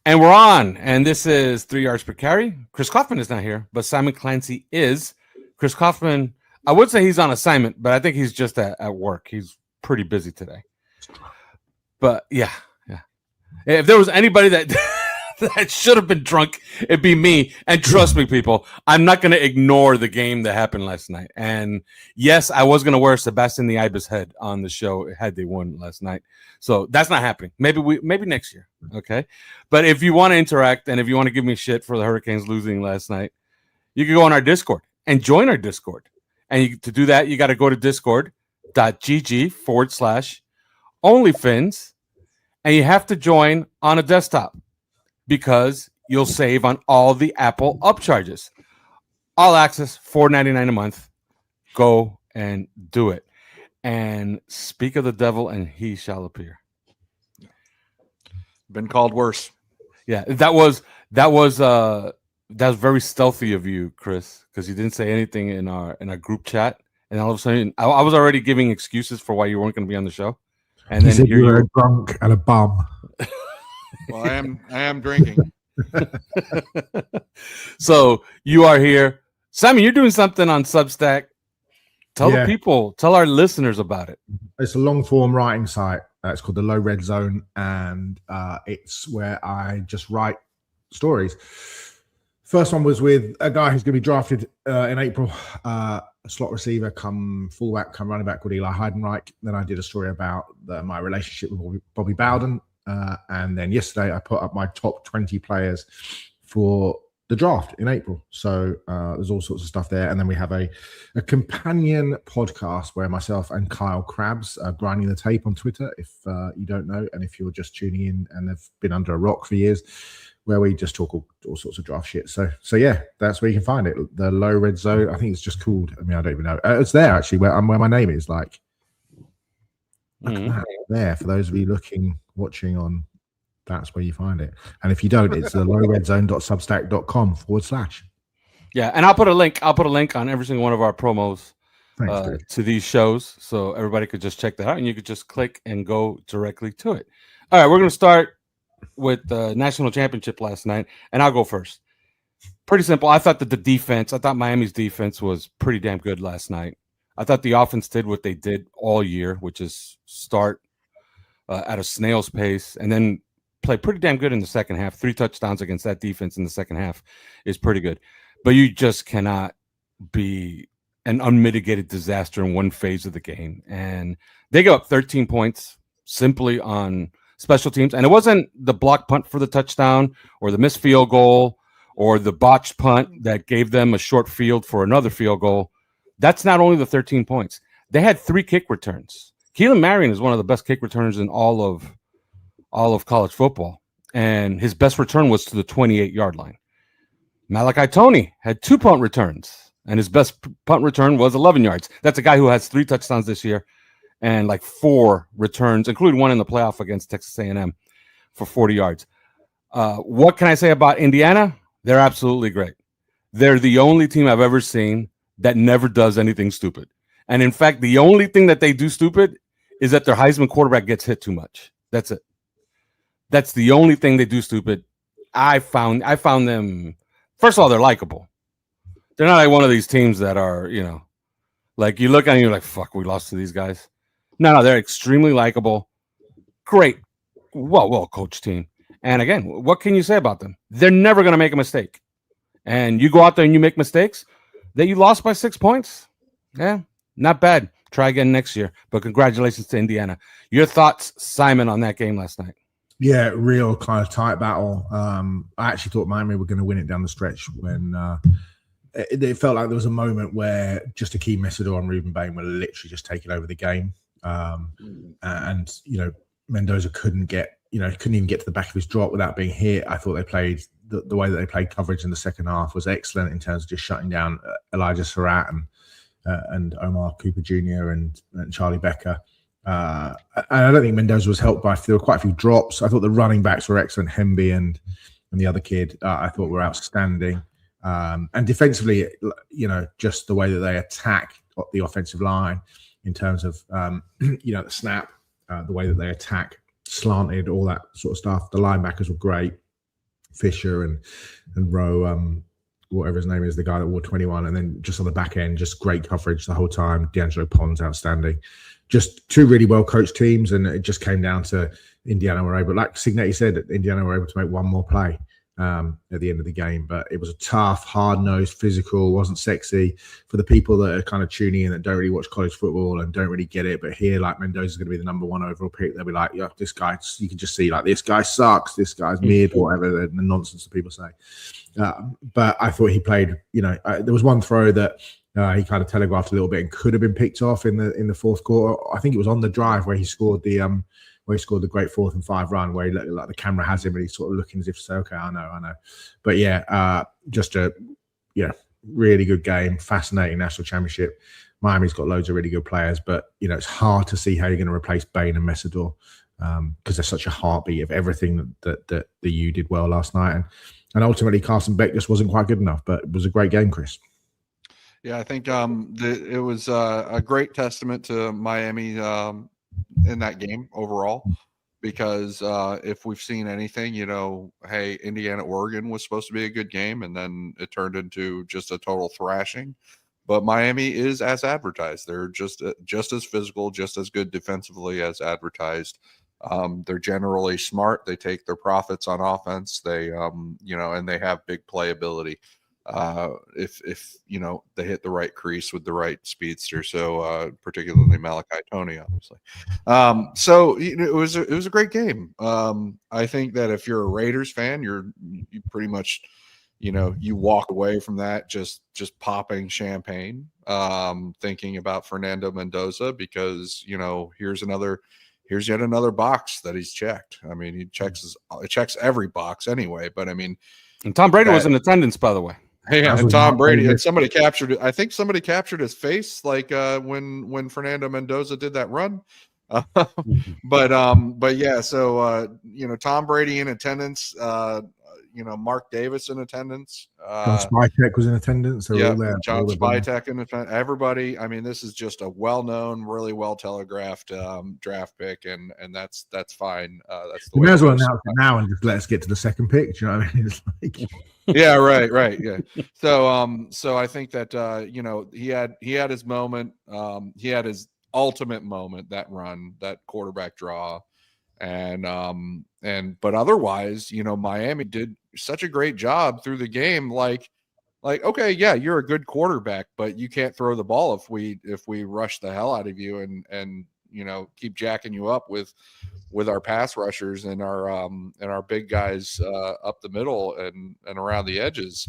And we're on, and this is 3 yards per carry. Chris Kaufman is not here, but Simon Clancy is. Chris Kaufman, I would say he's on assignment, but I think he's just at work. He's pretty busy today. But yeah. If there was anybody that that should have been drunk, it'd be me. And trust me, people, I'm not going to ignore the game that happened last night. And yes, I was going to wear Sebastian the Ibis head on the show had they won last night. So that's not happening. Maybe next year. Okay. But if you want to interact and if you want to give me shit for the Hurricanes losing last night, you can go on our Discord and join our Discord. And to do that, you got to go to discord.gg/OnlyFins. And you have to join on a desktop because you'll save on all the Apple upcharges. All access, $4.99 a month. Go and do it. And speak of the devil, and he shall appear. Been called worse. Yeah, that was very stealthy of you, Chris, because you didn't say anything in our group chat, and all of a sudden, I was already giving excuses for why you weren't going to be on the show. And then you were a drunk and a bum. Well, I am drinking. So you are here. Simon, you're doing something on Substack. Tell the people, tell our listeners about it. It's a long form writing site. It's called the Low Red Zone, and it's where I just write stories. First one was with a guy who's going to be drafted in April, a slot receiver, come fullback, come running back called Eli Heidenreich. Then I did a story about my relationship with Bobby Bowden. And then yesterday I put up my top 20 players for the draft in April. So there's all sorts of stuff there. And then we have a companion podcast where myself and Kyle Krabs are grinding the tape on Twitter, if you don't know. And if you're just tuning in and have been under a rock for years, where we just talk all sorts of draft shit. So yeah, that's where you can find it. The Low Red Zone. I think it's just called. I mean, I don't even know. It's there actually, where my name is. Like, look at that there. For those of you watching on, that's where you find it. And if you don't, it's the lowredzone.substack.com /. Yeah, and I'll put a link on every single one of our promos to these shows, so everybody could just check that out, and you could just click and go directly to it. All right, we're going to start with the national championship last night, and I'll go first. Pretty simple. I thought Miami's defense was pretty damn good last night. I thought the offense did what they did all year, which is start at a snail's pace and then play pretty damn good in the second half. 3 touchdowns against that defense in the second half is pretty good. But you just cannot be an unmitigated disaster in one phase of the game. And they go up 13 points simply on special teams. And it wasn't the block punt for the touchdown or the missed field goal or the botched punt that gave them a short field for another field goal. That's not only the 13 points. They had 3 kick returns. Keelan Marion is one of the best kick returners in all of college football. And his best return was to the 28-yard line. Malachi Toney had 2 punt returns, and his best punt return was 11 yards. That's a guy who has 3 touchdowns this year and like 4 returns, including one in the playoff against Texas A&M for 40 yards. What can I say about Indiana? They're absolutely great. They're the only team I've ever seen that never does anything stupid. And in fact, the only thing that they do stupid is that their Heisman quarterback gets hit too much. That's it. That's the only thing they do stupid. I found them, first of all, they're likable. They're not like one of these teams that are, like you look at and you're like, fuck, we lost to these guys. No, they're extremely likable. Great. Well coached team. And again, what can you say about them? They're never going to make a mistake. And you go out there and you make mistakes, that you lost by 6 points. Yeah, not bad. Try again next year. But congratulations to Indiana. Your thoughts, Simon, on that game last night? Yeah, real kind of tight battle. I actually thought Miami were going to win it down the stretch when it felt like there was a moment where just Akeem Messidor and Ruben Bain were literally just taking over the game. And Mendoza couldn't even get to the back of his drop without being hit. I thought they played the way that they played coverage in the second half was excellent in terms of just shutting down Elijah Surratt and Omar Cooper Jr. and Charlie Becker. And I don't think Mendoza was helped by, there were quite a few drops. I thought the running backs were excellent. Hemby and the other kid, I thought were outstanding. And defensively, just the way that they attack the offensive line in terms of, the snap, the way that they attack, slanted, all that sort of stuff. The linebackers were great. Fisher and Rowe, whatever his name is, the guy that wore 21, and then just on the back end, just great coverage the whole time. D'Angelo Pond's outstanding. Just two really well coached teams, and it just came down to Indiana were able, like Signetti said, Indiana were able to make one more play at the end of the game. But it was a tough, hard-nosed, physical, wasn't sexy. For the people that are kind of tuning in that don't really watch college football and don't really get it, but here, like, Mendoza's going to be the number 1 overall pick, they'll be like, yeah, this guy, you can just see, like, this guy sucks, this guy's mid, whatever the nonsense that people say. But I thought he played, there was one throw that he kind of telegraphed a little bit and could have been picked off in the fourth quarter. I think it was on the drive where he scored the great 4th and 5 run, where he looked like the camera has him and he's sort of looking as if to say, okay, I know. But yeah, just a really good game, fascinating national championship. Miami's got loads of really good players, but it's hard to see how you're going to replace Bain and Messidor because they're such a heartbeat of everything that the U did well last night. And ultimately, Carson Beck just wasn't quite good enough, but it was a great game, Chris. Yeah, I think it was a great testament to Miami in that game overall, because if we've seen anything, hey, Indiana-Oregon was supposed to be a good game, and then it turned into just a total thrashing. But Miami is as advertised. They're just as physical, just as good defensively as advertised. They're generally smart. They take their profits on offense. They, and they have big playability. If they hit the right crease with the right speedster. So particularly Malachi Tony, obviously. So it was a great game. I think that if you're a Raiders fan, you pretty much, you walk away from that just popping champagne, thinking about Fernando Mendoza, because here's yet another box that he's checked. I mean, he checks every box anyway. But I mean, and Tom Brady was in attendance, by the way. Yeah, and Tom Brady, and somebody captured it. I think somebody captured his face, like when Fernando Mendoza did that run. But yeah, so Tom Brady in attendance. Mark Davis in attendance. John Spytek was in attendance. Yeah, John Spytek in attendance. Everybody. I mean, this is just a well-known, really well telegraphed draft pick, and that's fine. That's the way. You may as well announce it now and just let us get to the second pick. Do you know what I mean? It's like... Yeah, right. Yeah. So I think that he had his moment. He had his ultimate moment, that run, that quarterback draw. But otherwise, Miami did such a great job through the game. Like, okay, yeah, you're a good quarterback, but you can't throw the ball if we rush the hell out of you and keep jacking you up with our pass rushers and our big guys up the middle and around the edges.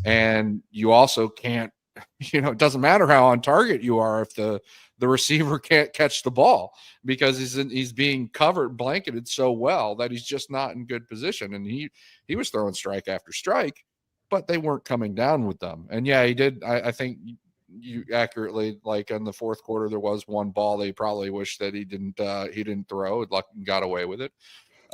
And you also can't, it doesn't matter how on target you are if the receiver can't catch the ball, because he's being blanketed so well that he's just not in good position. And he was throwing strike after strike, but they weren't coming down with them. And yeah, he did. I think you accurately, like in the fourth quarter, there was one ball they probably wish that he didn't throw. It got away with it.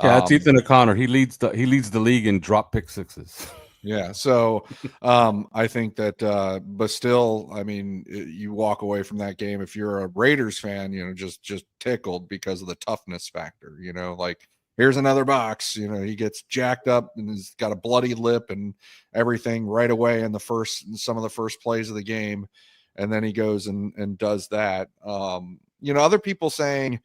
Yeah, it's Ethan O'Connor. He leads the league in drop pick sixes. Yeah. So I think that, but still, I mean, you walk away from that game, if you're a Raiders fan, just tickled because of the toughness factor, like, here's another box, he gets jacked up and he's got a bloody lip and everything right away in some of the first plays of the game. And then he goes and does that. Other people saying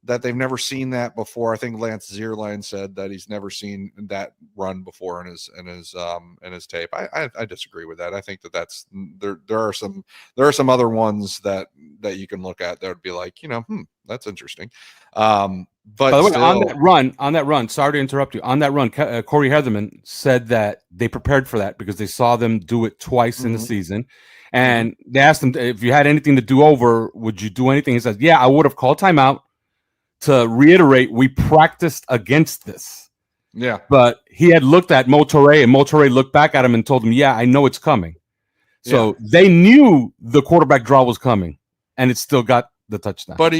that they've never seen that before. I think Lance Zierlein said that he's never seen that run before in his tape. I disagree with that. I think that there are some other ones that you can look at that would be like, that's interesting. But by the way, on that run, sorry to interrupt you. On that run, Corey Heatherman said that they prepared for that because they saw them do it twice in the season. And they asked him, if you had anything to do over, would you do anything? He says, yeah, I would have called timeout to reiterate, we practiced against this. Yeah. But he had looked at Mo Toure, and Mo Toure looked back at him and told him, yeah, I know it's coming. So they knew the quarterback draw was coming, and it still got the touchdown. But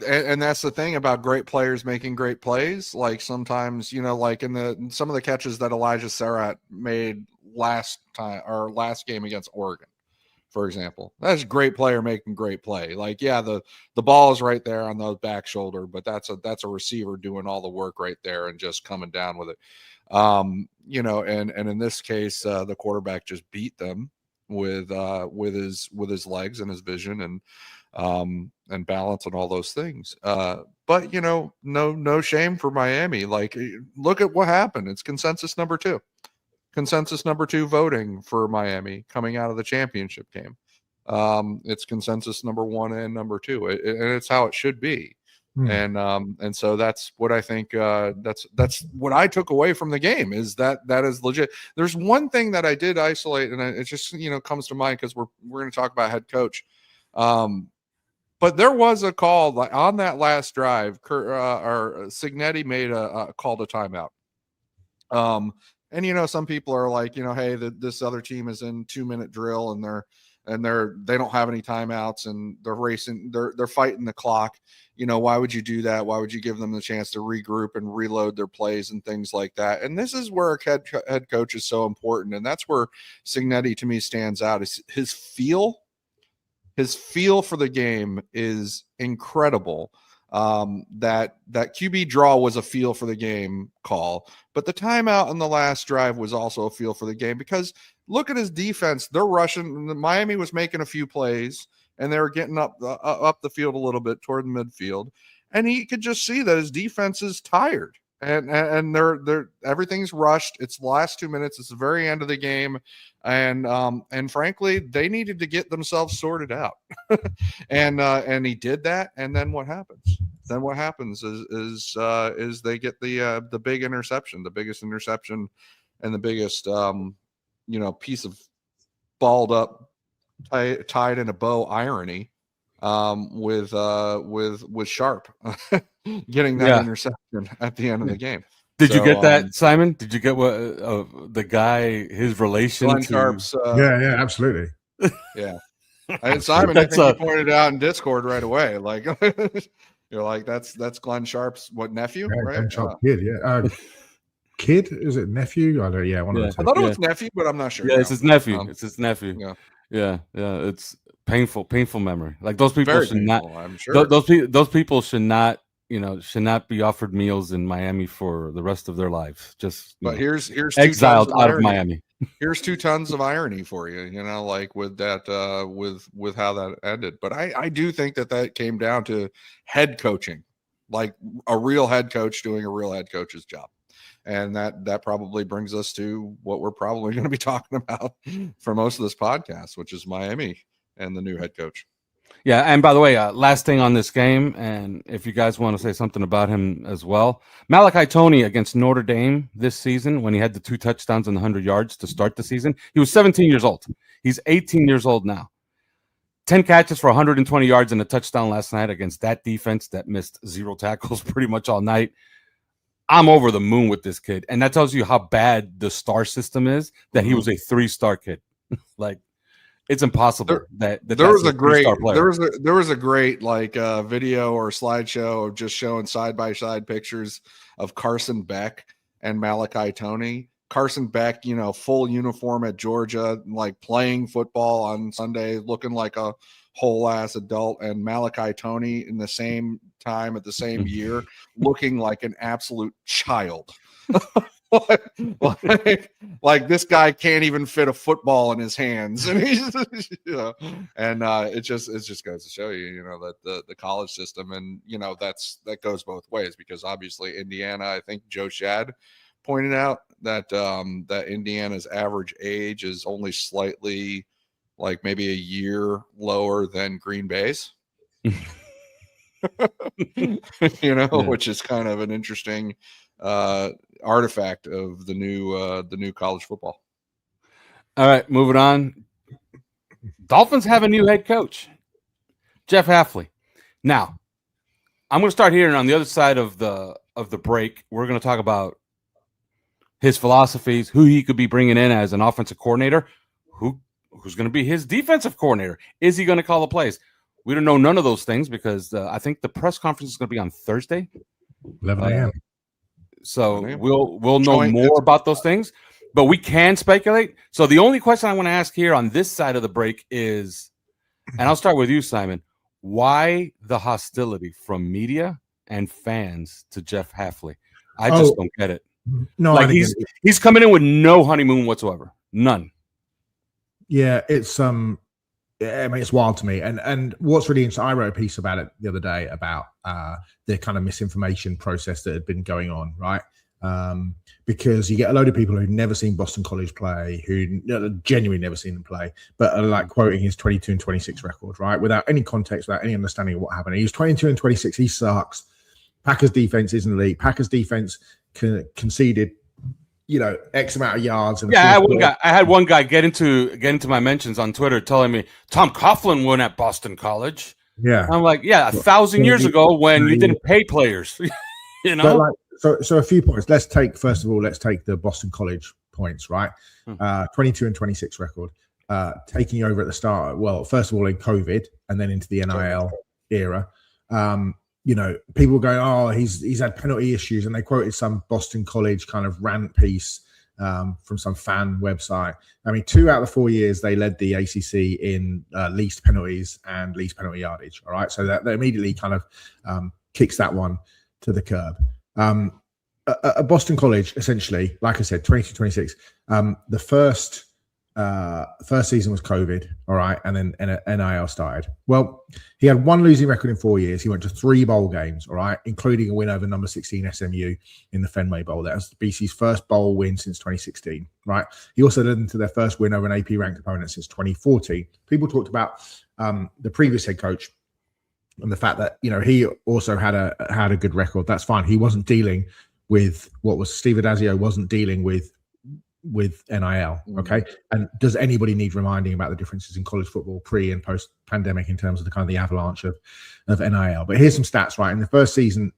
and that's the thing about great players making great plays. Like sometimes, like in some of the catches that Elijah Sarratt made last game against Oregon, for example. That's a great player making great play. Like, yeah, the ball is right there on the back shoulder, but that's a receiver doing all the work right there and just coming down with it. You know, and in this case, the quarterback just beat them with his legs and his vision and balance and all those things. But you know, no shame for Miami. Like, look at what happened. It's consensus number 2 voting for Miami coming out of the championship game. It's consensus number 1 and number 2, and it's how it should be. And so that's what I think. That's what I took away from the game, is that is legit. There's one thing that I did isolate, and it just comes to mind because we're going to talk about head coach. But there was a call like on that last drive. Cignetti made a call to timeout. And some people are like, hey, this other team is in 2-minute drill and they don't have any timeouts and they're racing, they're fighting the clock. Why would you do that? Why would you give them the chance to regroup and reload their plays and things like that? And this is where a head coach is so important. And that's where Cignetti to me stands out. Is his feel for the game is incredible. That QB draw was a feel for the game call, but the timeout on the last drive was also a feel for the game, because look at his defense. They're rushing. Miami was making a few plays and they were getting up the field a little bit toward the midfield, and he could just see that his defense is tired and they're everything's rushed. It's the last 2 minutes. It's the very end of the game. And frankly, they needed to get themselves sorted out. and he did that. And then what happens? Then what happens is they get the big interception, the biggest interception and the biggest piece of balled up, tied in a bow irony with Sharp getting that interception at the end of the game. Did you get that, Simon? Did you get what the guy, his relation Glenn to Sharp's? Yeah, absolutely. Yeah, and Simon, I think you pointed it out in Discord right away. Like, you're like, that's Glenn Sharp's nephew, right? Glenn Sharp kid, yeah. Kid, is it nephew? I don't. Yeah, one of the two. I thought it was nephew, but I'm not sure. Yeah, it's his nephew. It's his nephew. Yeah. It's painful memory. Like, those people Very should painful, not. I'm sure those people should not. Should not be offered meals in Miami for the rest of their lives. Just, but here's exiled out of Miami. Here's 2 tons of irony for you, like with that, with how that ended. But I do think that came down to head coaching, like a real head coach doing a real head coach's job. And that probably brings us to what we're probably going to be talking about for most of this podcast, which is Miami and the new head coach. Yeah, and by the way, last thing on this game, and if you guys want to say something about him as well, Malachi Toney against Notre Dame this season, when he had the 2 touchdowns and 100 yards to start the season, he was 17 years old. He's 18 years old now. 10 catches for 120 yards and a touchdown last night against that defense that missed 0 tackles pretty much all night. I'm over the moon with this kid, and that tells you how bad the star system is, that he was a 3-star kid. Like, it's impossible there was a great like video or slideshow of just showing side-by-side pictures of Carson Beck and Malachi Toney. Carson Beck, full uniform at Georgia, like playing football on Sunday, looking like a whole ass adult, and Malachi Toney in the same time at the same year, looking like an absolute child. like this guy can't even fit a football in his hands, and he's and it just goes to show you that the college system, and that goes both ways, because obviously Indiana, I think Joe Shad pointed out that that Indiana's average age is only slightly, like maybe a year lower than Green Bay's. Which is kind of an interesting artifact of the new college football. All right, moving on. Dolphins have a new head coach, Jeff Hafley. Now, I'm going to start here, and on the other side of the break, we're going to talk about his philosophies, who he could be bringing in as an offensive coordinator, who's going to be his defensive coordinator. Is he going to call the plays? We don't know none of those things, because I think the press conference is going to be on Thursday, 11 a.m. So we'll know more about those things. but we can speculate. So the only question I want to ask here on this side of the break is, and I'll start with you, Simon, why the hostility from media and fans to Jeff Hafley? I just don't get it. No, like he's coming in with no honeymoon whatsoever. None. Yeah, it's it's wild to me. And what's really interesting, I wrote a piece about it the other day about the kind of misinformation process that had been going on, right? Because you get a load of people who've never seen Boston College play, who genuinely never seen them play, but are like quoting his 22-26 record, right? Without any context, without any understanding of what happened. He was 22-26. He sucks. Packers defense isn't elite. Packers defense conceded, X amount of yards. Yeah, I had one guy get into my mentions on Twitter telling me Tom Coughlin won at Boston College. Yeah, I'm like, 1,000 years ago when you didn't pay players, But so a few points. First of all, let's take the Boston College points, right? 22-26 record, taking over at the start. Well, first of all in COVID, and then into the NIL era. People were going, oh, he's had penalty issues, and they quoted some Boston College kind of rant piece from some fan website. I mean, 2 out of the 4 years they led the ACC in least penalties and least penalty yardage. All right, so that immediately kind of kicks that one to the curb. At Boston College, essentially, like I said, 22-26. The first season was COVID, all right, and then NIL started. Well, he had 1 losing record in 4 years. He went to 3 bowl games, all right, including a win over number 16 SMU in the Fenway Bowl. That was BC's first bowl win since 2016, right? He also led them to their first win over an AP-ranked opponent since 2014. People talked about the previous head coach and the fact that he also had a good record. That's fine. He wasn't dealing with what was Steve Adazio wasn't dealing with NIL. Okay. And does anybody need reminding about the differences in college football pre and post pandemic in terms of the kind of the avalanche of NIL? But here's some stats, right? In the first season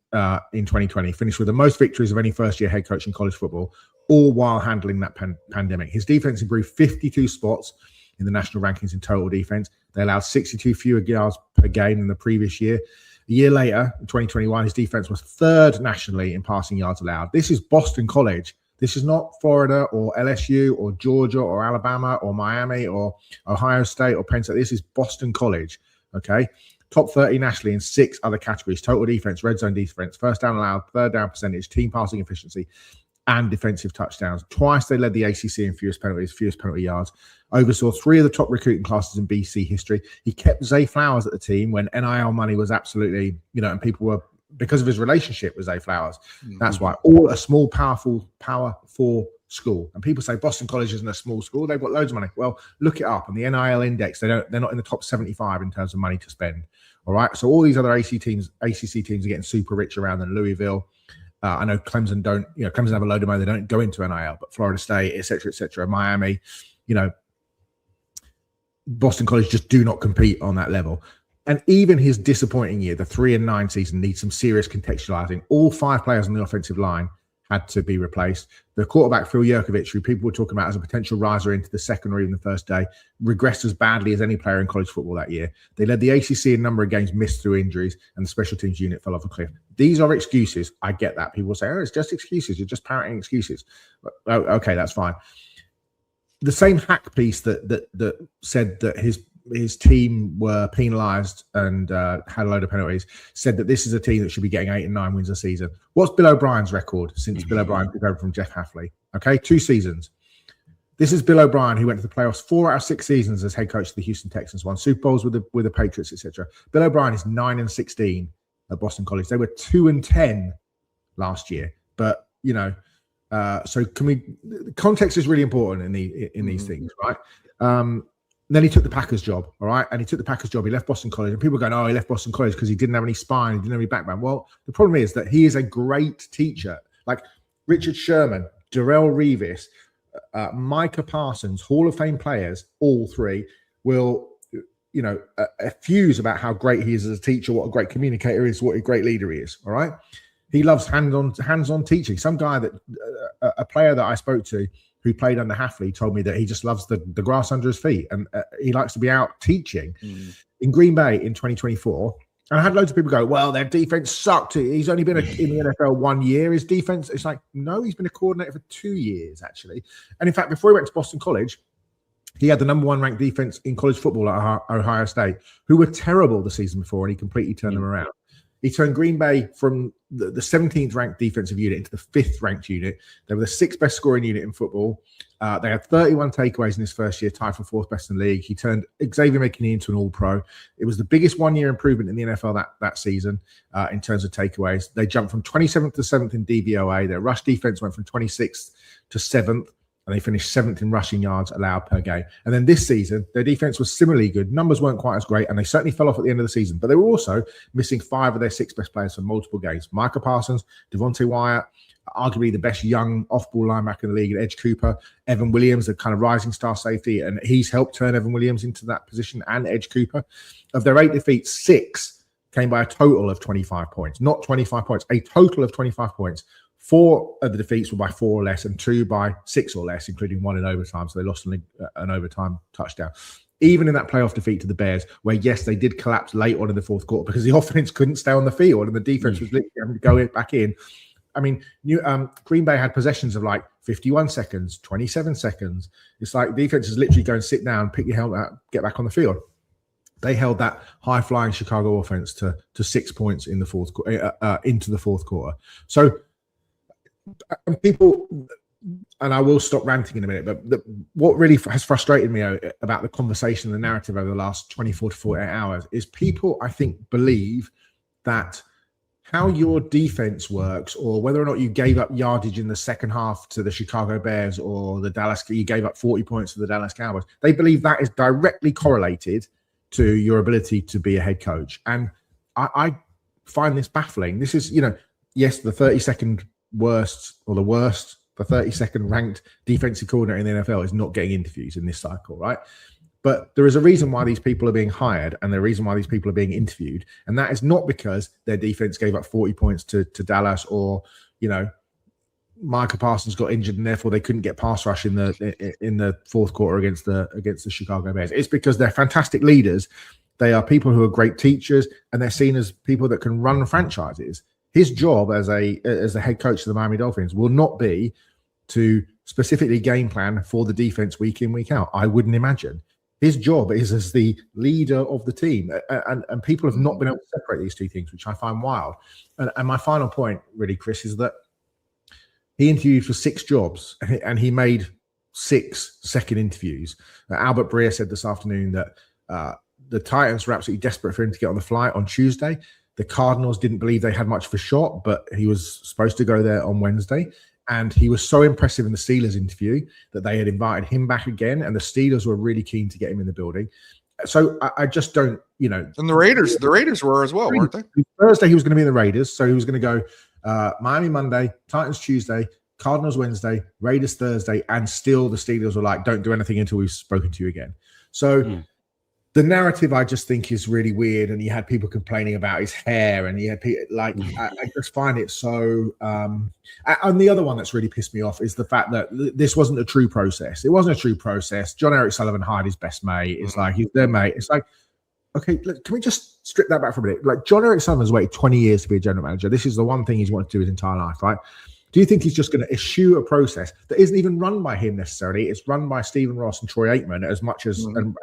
in 2020, finished with the most victories of any first year head coach in college football, all while handling that pandemic. His defense improved 52 spots in the national rankings in total defense. They allowed 62 fewer yards per game than the previous year. A year later, in 2021, his defense was 3rd nationally in passing yards allowed. This is Boston College. This is not Florida or LSU or Georgia or Alabama or Miami or Ohio State or Penn State. This is Boston College, okay? Top 30 nationally in 6 other categories: total defense, red zone defense, first down allowed, third down percentage, team passing efficiency, and defensive touchdowns. Twice they led the ACC in fewest penalty yards. Oversaw 3 of the top recruiting classes in BC history. He kept Zay Flowers at the team when NIL money was absolutely, and people were, because of his relationship with Zay Flowers. That's why. All a small, Power 4 school. And people say Boston College isn't a small school. They've got loads of money. Well, look it up. On the NIL index, they're not in the top 75 in terms of money to spend. All right. So all these other ACC teams are getting super rich around them. Louisville. I know Clemson don't, Clemson have a load of money. They don't go into NIL, but Florida State, et cetera, Miami, Boston College just do not compete on that level. And even his disappointing year, the 3-9 season, needs some serious contextualizing. All 5 players on the offensive line had to be replaced. The quarterback, Phil Yurkovich, who people were talking about as a potential riser into the second or even the first day, regressed as badly as any player in college football that year. They led the ACC in a number of games missed through injuries, and the special teams unit fell off a cliff. These are excuses. I get that. People say, it's just excuses. You're just parroting excuses. Okay, that's fine. The same hack piece that said that his team were penalised and had a load of penalties said that this is a team that should be getting 8 and 9 wins a season. What's Bill O'Brien's record since Bill O'Brien took over from Jeff Hafley? Okay, 2 seasons. This is Bill O'Brien, who went to the playoffs 4 out of 6 seasons as head coach of the Houston Texans, won Super Bowls with the Patriots, etc. Bill O'Brien is 9 and 16 at Boston College. They were 2 and 10 last year, but so context is really important in these things, right? Then he took the Packers job, all right? And he took the Packers job. He left Boston College. And people are going, he left Boston College because he didn't have any spine. He didn't have any background. Well, the problem is that he is a great teacher. Like Richard Sherman, Darrell Revis, Micah Parsons, Hall of Fame players, all 3 will, effuse about how great he is as a teacher, what a great communicator is, what a great leader he is, all right? He loves hands-on teaching. Some guy a player that I spoke to who played under Hafley told me that he just loves the grass under his feet and he likes to be out teaching. In Green Bay in 2024, And I had loads of people go, well, their defense sucked. He's only been in the NFL 1 year. His defense, it's like, no, he's been a coordinator for 2 years, actually. And in fact, before he went to Boston College, he had the number 1 ranked defense in college football at Ohio State, who were terrible the season before, and he completely turned them around. He turned Green Bay from the 17th ranked defensive unit into the 5th ranked unit. They were the 6th best scoring unit in football. They had 31 takeaways in his first year, tied for 4th best in the league. He turned Xavier McKinney into an all-pro. It was the biggest 1-year improvement in the NFL that season in terms of takeaways. They jumped from 27th to 7th in DVOA. Their rush defense went from 26th to 7th. And they finished 7th in rushing yards allowed per game. And then this season, their defense was similarly good. Numbers weren't quite as great, and they certainly fell off at the end of the season. But they were also missing 5 of their 6 best players for multiple games. Micah Parsons, Devontae Wyatt, arguably the best young off-ball linebacker in the league, and Edge Cooper, Evan Williams, the kind of rising star safety, and he's helped turn Evan Williams into that position, and Edge Cooper. Of their 8 defeats, 6 came by a total of 25 points. Not 25 points, a total of 25 points. 4 of the defeats were by 4 or less, and 2 by 6 or less, including 1 in overtime. So they lost an overtime touchdown. Even in that playoff defeat to the Bears, where, yes, they did collapse late on in the fourth quarter because the offense couldn't stay on the field and the defense was literally having to go back in. I mean, Green Bay had possessions of like 51 seconds, 27 seconds. It's like defenses literally go and sit down, pick your helmet up, get back on the field. They held that high-flying Chicago offense to 6 points in the fourth into the fourth quarter. So, and people, and I will stop ranting in a minute, but what really has frustrated me about the conversation, the narrative over the last 24 to 48 hours is people, I think, believe that how your defense works, or whether or not you gave up yardage in the second half to the Chicago Bears or you gave up 40 points to the Dallas Cowboys, they believe that is directly correlated to your ability to be a head coach. And I find this baffling. This is, yes, the 32nd worst, or the 32nd ranked defensive coordinator in the NFL is not getting interviews in this cycle, right? But there is a reason why these people are being hired, and the reason why these people are being interviewed. And that is not because their defense gave up 40 points to Dallas, or, Micah Parsons got injured and therefore they couldn't get pass rush in the fourth quarter against the Chicago Bears. It's because they're fantastic leaders. They are people who are great teachers, and they're seen as people that can run franchises. His job as a head coach of the Miami Dolphins will not be to specifically game plan for the defense week in, week out. I wouldn't imagine. His job is as the leader of the team. And people have not been able to separate these two things, which I find wild. And my final point, really, Chris, is that he interviewed for 6 jobs, and he made 6 second interviews. Albert Breer said this afternoon that the Titans were absolutely desperate for him to get on the flight on Tuesday. The Cardinals didn't believe they had much of a shot, but he was supposed to go there on Wednesday. And he was so impressive in the Steelers interview that they had invited him back again, and the Steelers were really keen to get him in the building. So I just don't, And the Raiders were as well, weren't they? Thursday he was going to be in the Raiders, so he was going to go Miami Monday, Titans Tuesday, Cardinals Wednesday, Raiders Thursday, and still the Steelers were like, don't do anything until we've spoken to you again. So the narrative, I just think, is really weird, and you had people complaining about his hair, and you had people I just find it so. And the other one that's really pissed me off is the fact that this wasn't a true process. It wasn't a true process. John Eric Sullivan hired his best mate. It's like he's their mate. It's like, okay, can we just strip that back for a minute? Like, John Eric Sullivan's waited 20 years to be a general manager. This is the one thing he's wanted to do his entire life, right? Do you think he's just going to eschew a process that isn't even run by him necessarily? It's run by Stephen Ross and Troy Aikman as much as and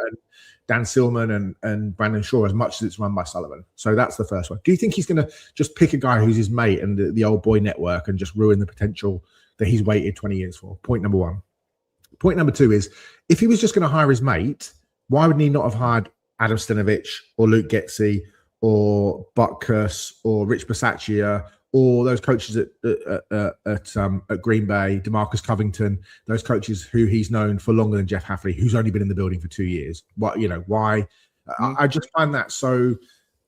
Dan Silman and Brandon Shaw as much as it's run by Sullivan. So that's the first one. Do you think he's going to just pick a guy who's his mate and the old boy network and just ruin the potential that he's waited 20 years for? Point number one. Point number two is, if he was just going to hire his mate, why would he not have hired Adam Stenovich or Luke Getsy or Butkus or Rich Bisaccia or those coaches at Green Bay, DeMarcus Covington, those coaches who he's known for longer than Jeff Hafley, who's only been in the building for 2 years? Why? I just find that so.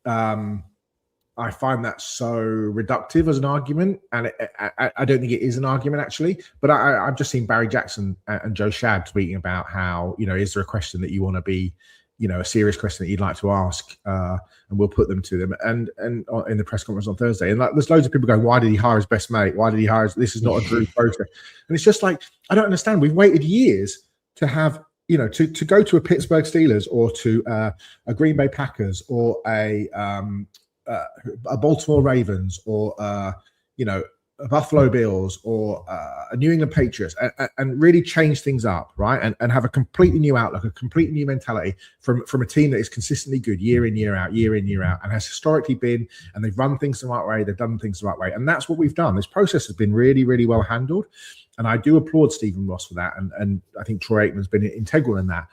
I find that so reductive as an argument, and I don't think it is an argument actually. But I've just seen Barry Jackson and Joe Shad tweeting about how, is there a question that you want to be, a serious question that you'd like to ask, and we'll put them to them. And in the press conference on Thursday, and there's loads of people going, why did he hire his best mate? Why did he hire? This is not a true process. And it's just like, I don't understand. We've waited years to have, to go to a Pittsburgh Steelers or to a Green Bay Packers or a a Baltimore Ravens or Buffalo Bills or a New England Patriots and really change things up, right? And have a completely new outlook, a completely new mentality from a team that is consistently good year in, year out, and has historically been, and they've run things the right way, they've done things the right way. And that's what we've done. This process has been really, really well handled. And I do applaud Stephen Ross for that. And I think Troy Aikman's been integral in that.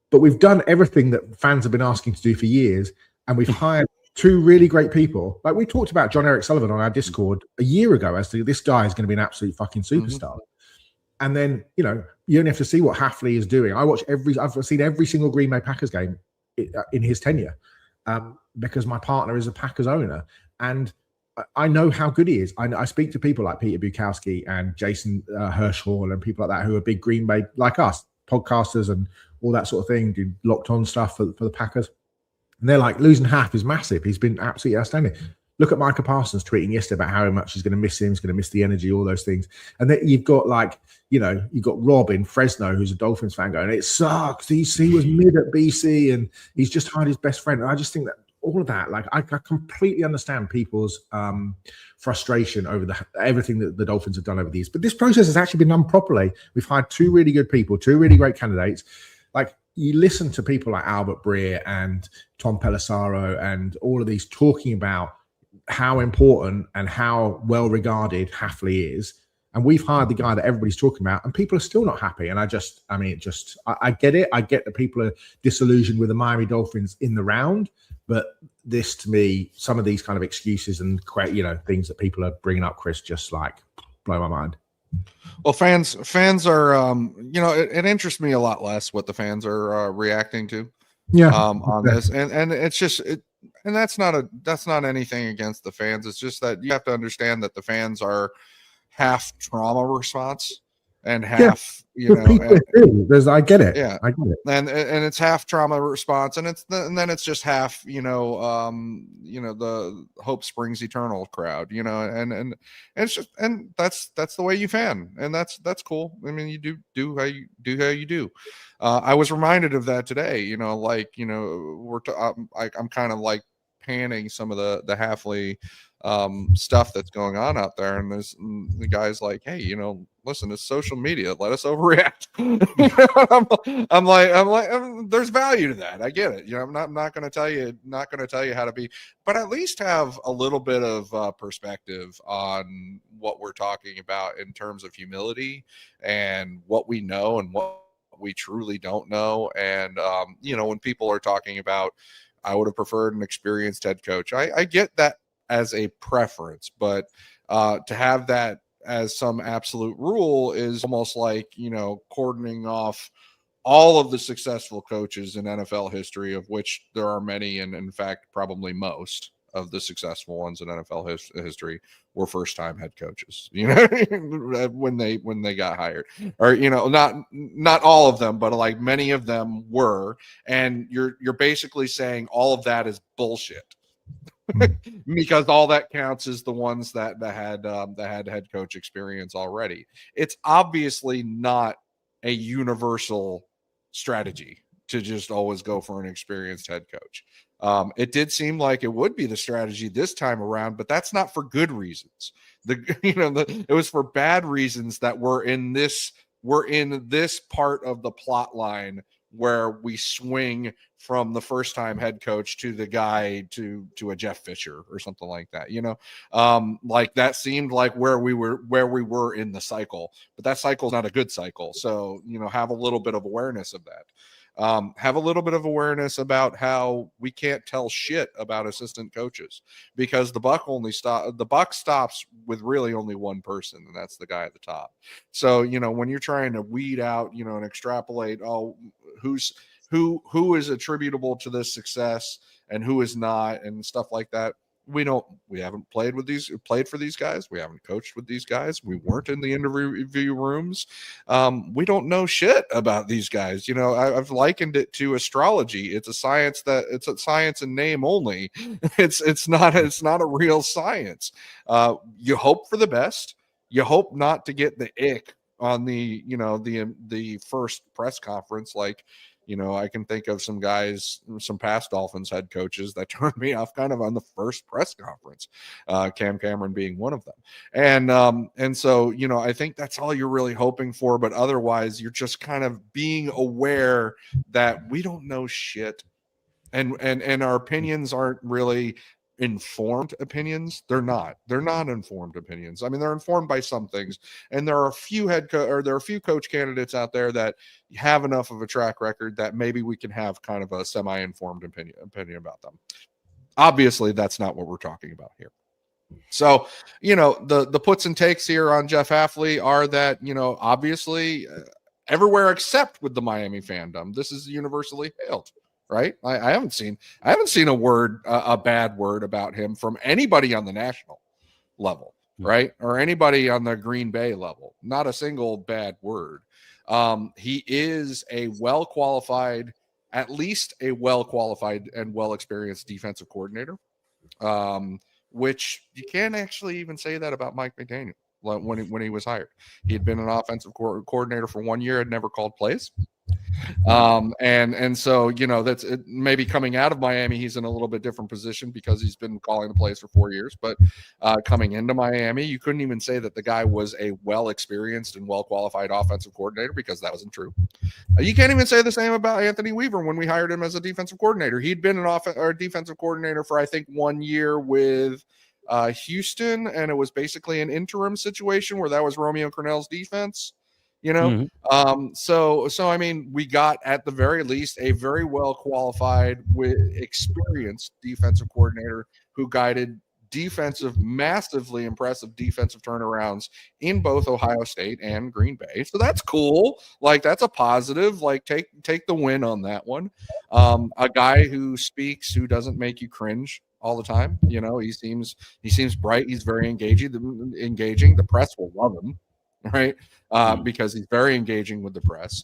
But we've done everything that fans have been asking to do for years. And we've hired two really great people. Like we talked about John Eric Sullivan on our Discord a year ago as to this guy is going to be an absolute fucking superstar. And then, you only have to see what Hafley is doing. I've seen every single Green Bay Packers game in his tenure because my partner is a Packers owner. And I know how good he is. I speak to people like Peter Bukowski and Jason Hirschhorn and people like that who are big Green Bay, like us, podcasters and all that sort of thing, do locked on stuff for the Packers. And they're like, losing Haf is massive. He's been absolutely outstanding. Look at Micah Parsons tweeting yesterday about how much he's going to miss him. He's going to miss the energy, all those things. And then you've got you've got Rob in Fresno, who's a Dolphins fan, going, it sucks. He was mid at BC and he's just hired his best friend. And I just think that all of that, I completely understand people's frustration over everything that the Dolphins have done over the years. But this process has actually been done properly. We've hired two really good people, two really great candidates. You listen to people like Albert Breer and Tom Pelissaro and all of these talking about how important and how well regarded Hafley is. And we've hired the guy that everybody's talking about, and people are still not happy. And I get it. I get that people are disillusioned with the Miami Dolphins in the round, but this, to me, some of these kind of excuses and things that people are bringing up, Chris, just blow my mind. Well, fans are, it interests me a lot less what the fans are reacting to, on this, and it's just, and that's not anything against the fans. It's just that you have to understand that the fans are half trauma response and half, I get it. Yeah, I get it. And it's half trauma response, and then it's just half, the hope springs eternal crowd, and it's just, and that's the way you fan, and that's cool. I mean, you do how you do. I was reminded of that today. I'm kind of like panning some of the Hafley stuff that's going on out there, and the guy's like, hey, listen, it's social media, let us overreact. I'm like, there's value to that. I get it. I'm not going to tell you how to be, but at least have a little bit of perspective on what we're talking about in terms of humility and what we know and what we truly don't know. And when people are talking about, I would have preferred an experienced head coach, I get that as a preference, but to have that as some absolute rule is almost like, cordoning off all of the successful coaches in NFL history, of which there are many, and in fact, probably most of the successful ones in NFL history were first-time head coaches, when they got hired, or, not all of them, but like many of them were. And you're basically saying all of that is bullshit. Because all that counts is the ones that had head coach experience already. It's obviously not a universal strategy to just always go for an experienced head coach. It did seem like it would be the strategy this time around, but that's not for good reasons. It was for bad reasons that we're in this part of the plot line where we swing from the first time head coach to the guy to a Jeff Fisher or something like that, like that seemed like where we were in the cycle, but that cycle is not a good cycle. So, have a little bit of awareness of that. Have a little bit of awareness about how we can't tell shit about assistant coaches, because the buck stops with really only one person, and that's the guy at the top. So, when you're trying to weed out, and extrapolate, who is attributable to this success and who is not, and stuff like that. We haven't played for these guys. We haven't coached with these guys. We weren't in the interview rooms. We don't know shit about these guys. I've likened it to astrology. It's a science in name only. It's not a real science. You hope for the best. You hope not to get the ick on the first press conference. Like, I can think of some guys, some past Dolphins head coaches that turned me off kind of on the first press conference, Cam Cameron being one of them. And so, I think that's all you're really hoping for. But otherwise, you're just kind of being aware that we don't know shit. And our opinions aren't really informed opinions. They're not informed opinions. I mean, they're informed by some things, and there are a few coach candidates out there that have enough of a track record that maybe we can have kind of a semi-informed opinion about them. Obviously, that's not what we're talking about here. So, the puts and takes here on Jeff Hafley are that, obviously everywhere except with the Miami fandom, this is universally hailed. Right. I haven't seen a bad word about him from anybody on the national level. Right. Or anybody on the Green Bay level. Not a single bad word. He is at least a well-qualified and well-experienced defensive coordinator, which you can't actually even say that about Mike McDaniel when he was hired. He had been an offensive coordinator for 1 year, had never called plays. And so, that's maybe coming out of Miami, he's in a little bit different position because he's been calling the plays for 4 years, but coming into Miami, you couldn't even say that the guy was a well-experienced and well-qualified offensive coordinator because that wasn't true. You can't even say the same about Anthony Weaver when we hired him as a defensive coordinator. He'd been a defensive coordinator for, I think, 1 year with Houston, and it was basically an interim situation where that was Romeo Crennel's defense. So I mean, we got at the very least a very well qualified with experienced defensive coordinator who guided massively impressive defensive turnarounds in both Ohio State and Green Bay. So that's cool. Like, that's a positive. Like, take the win on that one. A guy who speaks, who doesn't make you cringe all the time. He seems bright. He's very engaging. The press will love him. Right. Because he's very engaging with the press.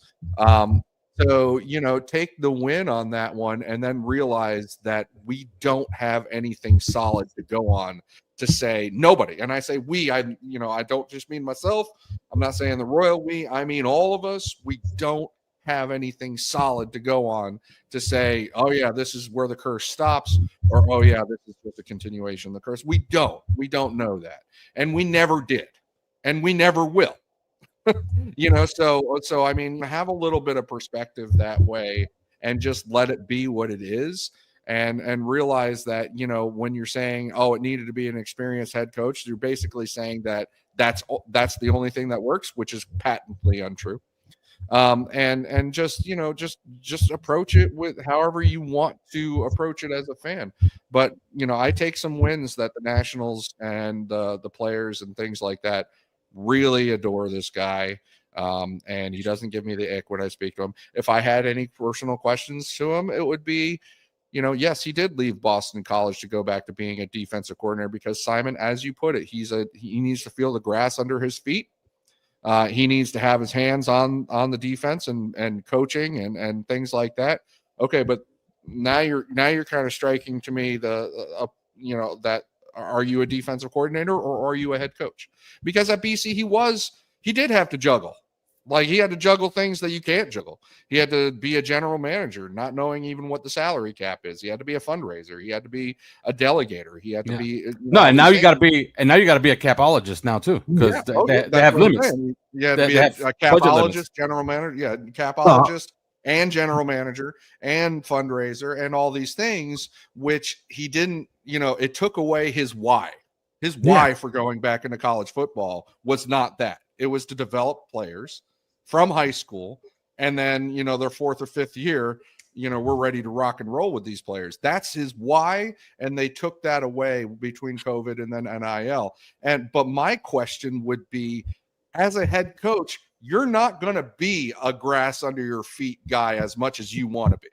So, take the win on that one and then realize that we don't have anything solid to go on to say nobody. And I say we, I don't just mean myself. I'm not saying the royal we, I mean all of us. We don't have anything solid to go on to say, oh yeah, this is where the curse stops, or oh yeah, this is just a continuation of the curse. We don't know that. And we never did. And we never will. So I mean, have a little bit of perspective that way and just let it be what it is, and realize that, when you're saying, oh, it needed to be an experienced head coach, you're basically saying that that's the only thing that works, which is patently untrue. And just approach it with however you want to approach it as a fan. But, I take some wins that the Nationals and the players and things like that really adore this guy. And he doesn't give me the ick when I speak to him. If I had any personal questions to him, it would be, yes, he did leave Boston College to go back to being a defensive coordinator because, Simon, as you put it, he needs to feel the grass under his feet. He needs to have his hands on the defense and coaching and things like that. Okay, but now you're kind of striking to me that are you a defensive coordinator or are you a head coach? Because at BC he did have to juggle. Like, he had to juggle things that you can't juggle. He had to be a general manager, not knowing even what the salary cap is. He had to be a fundraiser. He had to be a delegator. He had to be and now you got to be a capologist now too, because they have limits. You had to be a capologist, general manager, capologist and general manager and fundraiser and all these things, which he didn't. It took away his why. His why for going back into college football was not that. It was to develop players from high school, and then, their fourth or fifth year, we're ready to rock and roll with these players. That's his why, and they took that away between COVID and then NIL. But my question would be, as a head coach, you're not going to be a grass under your feet guy as much as you want to be.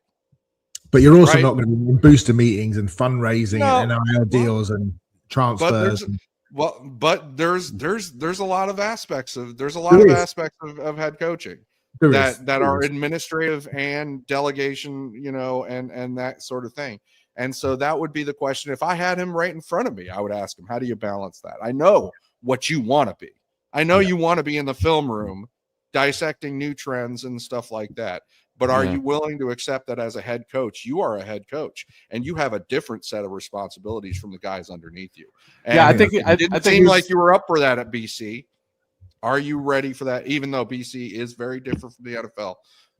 But you're also not going to be in booster meetings and fundraising and NIL deals and transfers. But there's a lot of aspects of head coaching that are administrative and delegation, and that sort of thing. And so that would be the question. If I had him right in front of me, I would ask him, how do you balance that? I know what you want to be. I know you want to be in the film room dissecting new trends and stuff like that. But are you willing to accept that as a head coach, you are a head coach and you have a different set of responsibilities from the guys underneath you? And I think it didn't seem like you were up for that at BC. Are you ready for that? Even though BC is very different from the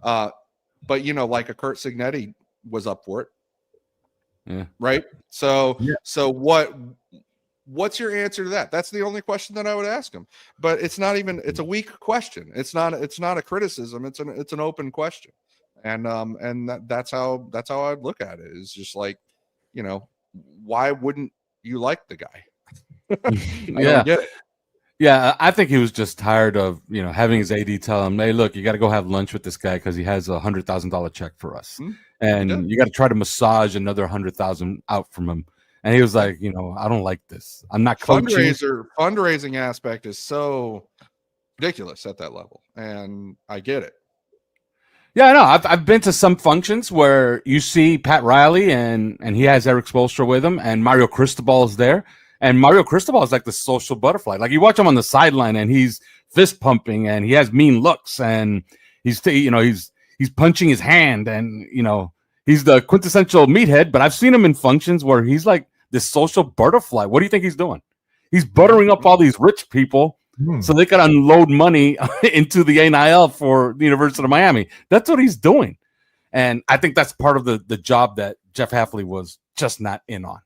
NFL. But, you know, like a Kurt Signetti was up for it. Yeah. Right. So what's your answer to that? That's the only question that I would ask him. But it's not even, it's a weak question. It's not a criticism. It's an open question. And that's how I'd look at it. Is just like, you know, why wouldn't you like the guy? I don't get it. Yeah, I think he was just tired of, you know, having his AD tell him, "Hey, look, you got to go have lunch with this guy because he has $100,000 check for us, and you got to try to massage another $100,000 out from him." And he was like, "You know, I don't like this. I'm not coaching." Fundraising aspect is so ridiculous at that level, and I get it. Yeah, I know. I've been to some functions where you see Pat Riley and he has Eric Spoelstra with him, and Mario Cristobal is there. And Mario Cristobal is like the social butterfly. Like you watch him on the sideline, and he's fist pumping, and he has mean looks, and he's punching his hand, and you know he's the quintessential meathead. But I've seen him in functions where he's like this social butterfly. What do you think he's doing? He's buttering up all these rich people so they can unload money into the NIL for the University of Miami. That's what he's doing, and I think that's part of the job that Jeff Hafley was just not in on.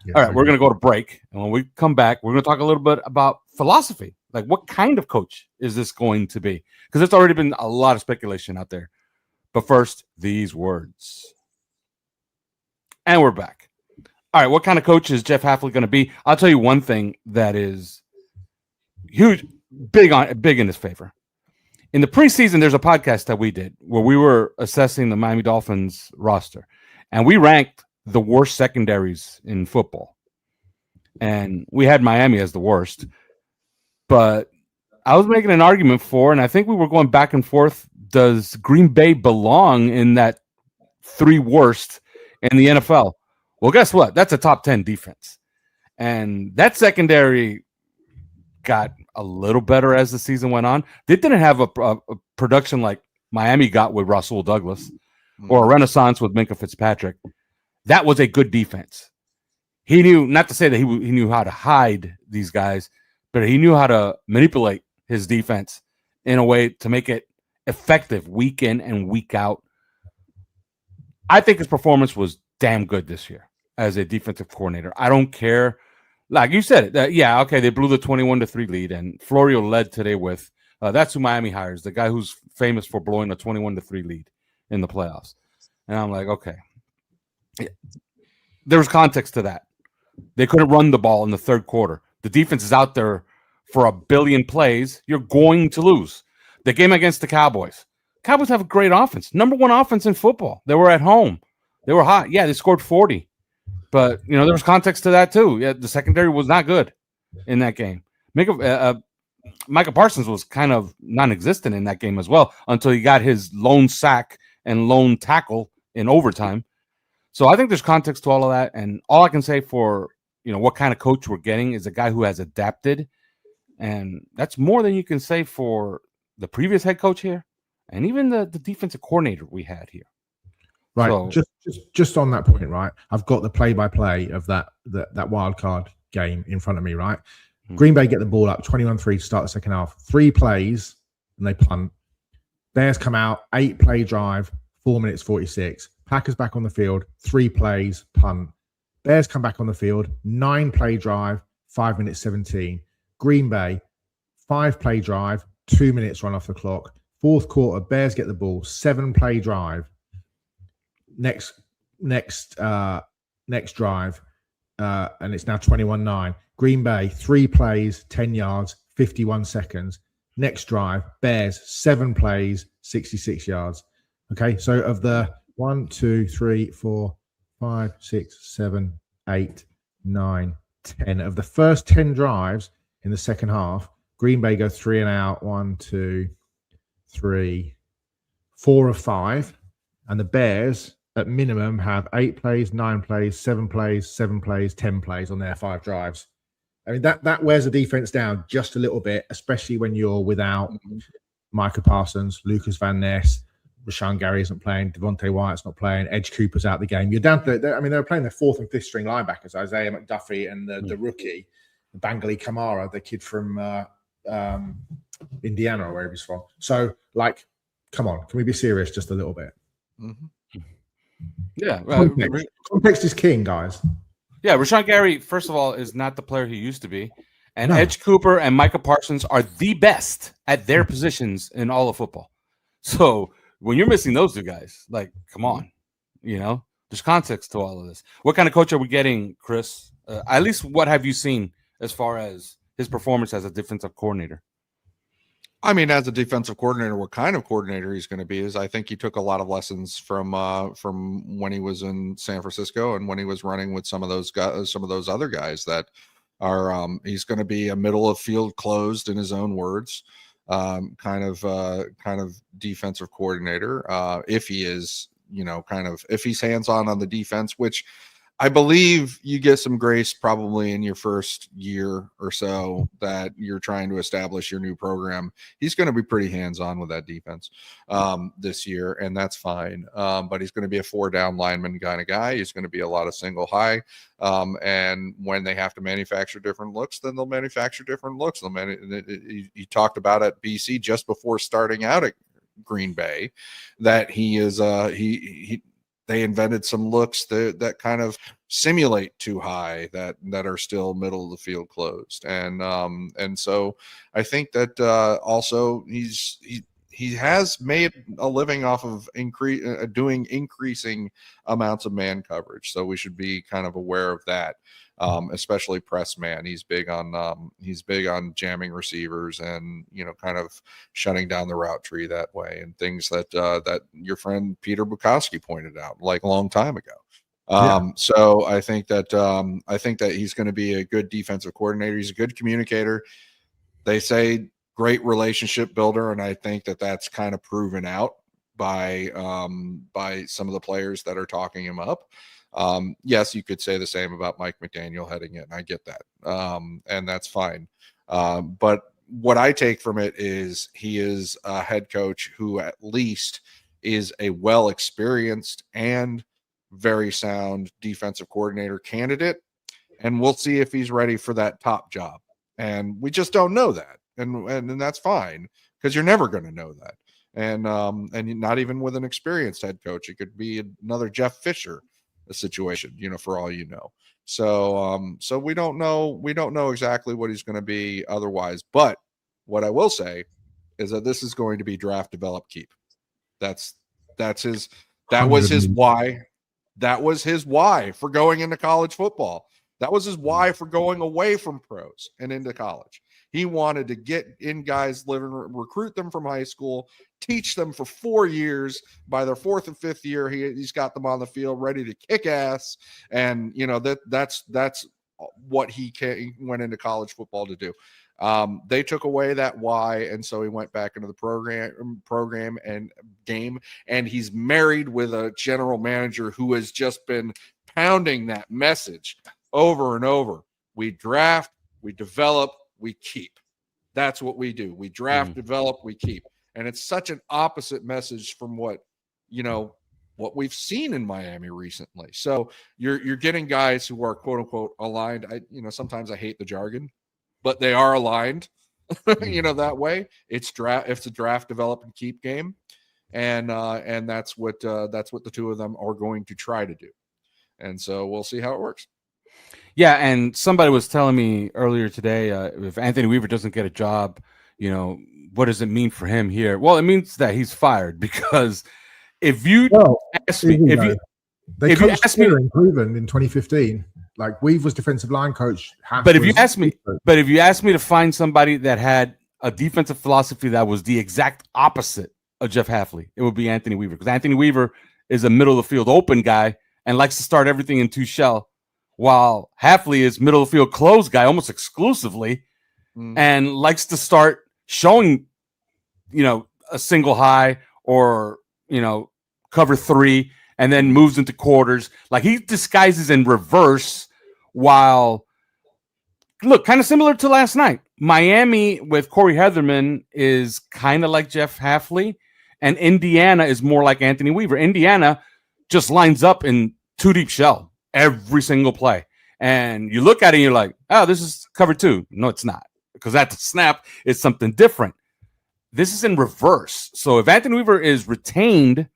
Yeah, all right, we're going to go to break. And when we come back, we're going to talk a little bit about philosophy. Like, what kind of coach is this going to be? Because there's already been a lot of speculation out there. But first, these words. And we're back. All right, what kind of coach is Jeff Hafley going to be? I'll tell you one thing that is huge, big in his favor. In the preseason, there's a podcast that we did where we were assessing the Miami Dolphins roster. And we ranked the worst secondaries in football, and we had Miami as the worst. But I was making an argument for, and I think we were going back and forth, does Green Bay belong in that 3 worst in the NFL? Well, guess what? That's a top 10 defense, and that secondary got a little better as the season went on. They didn't have a production like Miami got with Rasul Douglas or a renaissance with Minkah Fitzpatrick. That was a good defense. He knew, not to say that he knew how to hide these guys, but he knew how to manipulate his defense in a way to make it effective week in and week out. I think his performance was damn good this year as a defensive coordinator. I don't care. Like you said, they blew the 21-3 lead, and Florio led today with that's who Miami hires, the guy who's famous for blowing a 21-3 lead in the playoffs. And I'm like, okay. There's context to that. They couldn't run the ball in the third quarter. The defense is out there for a billion plays. You're going to lose. The game against the Cowboys. Cowboys have a great offense. Number 1 offense in football. They were at home. They were hot. Yeah, they scored 40. But, you know, there was context to that too. Yeah, the secondary was not good in that game. Micah Parsons was kind of non-existent in that game as well until he got his lone sack and lone tackle in overtime. So I think there's context to all of that, and all I can say for, you know, what kind of coach we're getting is a guy who has adapted, and that's more than you can say for the previous head coach here, and even the defensive coordinator we had here. Right, so, just on that point, right? I've got the play-by-play of that wild card game in front of me, right? Green Bay get the ball up 21-3 to start the second half. 3 plays and they punt. Bears come out, 8-play drive, 4 minutes 46. Packers back on the field, 3 plays, punt. Bears come back on the field, 9-play drive, 5 minutes 17. Green Bay, 5-play drive, 2 minutes run off the clock. Fourth quarter, Bears get the ball, 7-play drive. Next drive, and it's now 21-9. Green Bay, 3 plays, 10 yards, 51 seconds. Next drive, Bears, 7 plays, 66 yards. Okay, so of the 1, 2, 3, 4, 5, 6, 7, 8, 9, 10. Of the first 10 drives in the second half, Green Bay go 3 and out. 1, 2, 3, 4 of 5. And the Bears, at minimum, have 8 plays, 9 plays, 7 plays, 7 plays, 10 plays on their 5 drives. I mean, that wears the defense down just a little bit, especially when you're without Micah Parsons, Lucas Van Ness, Rashawn Gary isn't playing. Devontae Wyatt's not playing. Edge Cooper's out the game. You're down to, they're playing their fourth and fifth string linebackers, Isaiah McDuffie and the rookie, Bangali Kamara, the kid from Indiana or wherever he's from. So, like, come on, can we be serious just a little bit? Mm-hmm. Yeah. Context is king, guys. Yeah, Rashawn Gary, first of all, is not the player he used to be. And Edge Cooper and Micah Parsons are the best at their positions in all of football. So when you're missing those two guys, like, come on, there's context to all of this. What kind of coach are we getting, Chris? At least what have you seen as far as his performance as a defensive coordinator? I mean, as a defensive coordinator, what kind of coordinator he's going to be is I think he took a lot of lessons from when he was in San Francisco and when he was running with some of those guys, some of those other guys that are. He's going to be a middle of field closed, in his own words, kind of defensive coordinator. If he is, if he's hands on the defense, which I believe you get some grace probably in your first year or so that you're trying to establish your new program. He's going to be pretty hands-on with that defense this year, and that's fine. But he's going to be a 4-down lineman kind of guy. He's going to be a lot of single high. And when they have to manufacture different looks, then they'll manufacture different looks. He talked about at BC just before starting out at Green Bay that he is they invented some looks that kind of simulate too high that are still middle of the field closed. And so I think that also he has made a living off of doing increasing amounts of man coverage. So we should be kind of aware of that. Especially press man. He's big on jamming receivers and, kind of shutting down the route tree that way and things that your friend Peter Bukowski pointed out like a long time ago. So I think that he's going to be a good defensive coordinator. He's a good communicator. They say great relationship builder. And I think that that's kind of proven out by some of the players that are talking him up. Yes, you could say the same about Mike McDaniel heading in. I get that. And that's fine. But what I take from it is he is a head coach who at least is a well-experienced and very sound defensive coordinator candidate. And we'll see if he's ready for that top job. And we just don't know that. And that's fine because you're never going to know that. And not even with an experienced head coach, it could be another Jeff Fisher situation, for all you know. So we don't know exactly what he's going to be otherwise. But what I will say is that this is going to be draft, develop, keep. That was his why. That was his why for going into college football. That was his why for going away from pros and into college. He wanted to get in guys, recruit them from high school, teach them for 4 years. By their fourth and fifth year, he's got them on the field ready to kick ass. And that's what he went into college football to do. They took away that why, and so he went back into the program and game. And he's married with a general manager who has just been pounding that message over and over. We draft, we develop, we keep. That's what we do. We draft, develop, we keep. And it's such an opposite message from what we've seen in Miami recently. So you're getting guys who are quote unquote aligned. Sometimes I hate the jargon, but they are aligned, that way. It's a draft, develop, and keep game. And that's what the two of them are going to try to do. And so we'll see how it works. Yeah, and somebody was telling me earlier today, if Anthony Weaver doesn't get a job, what does it mean for him here? Well, it means that he's fired because if you ask me, they coached in Cleveland in 2015. Like Weaver was defensive line coach. But if you ask me to find somebody that had a defensive philosophy that was the exact opposite of Jeff Hafley, it would be Anthony Weaver because Anthony Weaver is a middle of the field open guy and likes to start everything in two shell. While Hafley is middle of the field closed guy almost exclusively and likes to start showing, a single high or, cover three and then moves into quarters. Like he disguises in reverse while, look, kind of similar to last night. Miami with Corey Heatherman is kind of like Jeff Hafley And Indiana is more like Anthony Weaver. Indiana just lines up in 2 deep shell every single play. And you look at it and you're like, oh, this is cover 2. No, it's not. Because at the snap, it's something different. This is in reverse. So if Anthony Weaver is retained,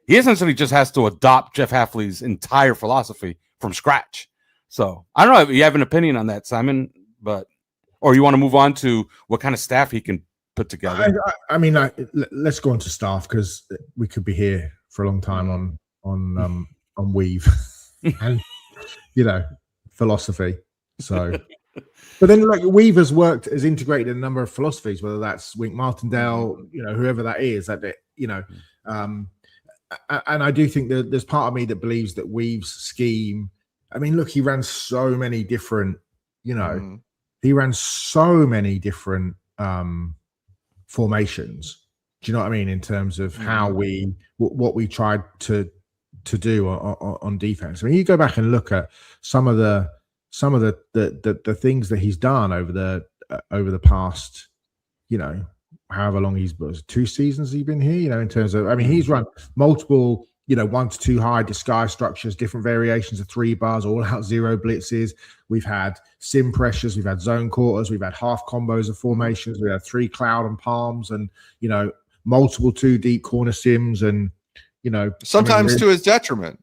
he essentially just has to adopt Jeff Hafley's entire philosophy from scratch. So I don't know if you have an opinion on that, Simon, or you want to move on to what kind of staff he can put together. I mean, let's go on to staff, because we could be here for a long time on Weave and philosophy. So, but then like Weaver's has integrated a number of philosophies, whether that's Wink Martindale, whoever that is, and I do think that there's part of me that believes that Weave's scheme. I mean, look, he ran so many different, he ran so many different formations. Do you know what I mean? In terms of how what we tried to do on defense. I mean, you go back and look at some of the things that he's done over the past, however long he's 2 seasons he's been here, in terms of, I mean, he's run multiple, 1 to 2 high disguise structures, different variations of 3 bars, all out 0 blitzes. We've had sim pressures, we've had zone quarters, we've had half combos of formations, we had 3 cloud and palms, and multiple 2 deep corner sims, and sometimes to his detriment.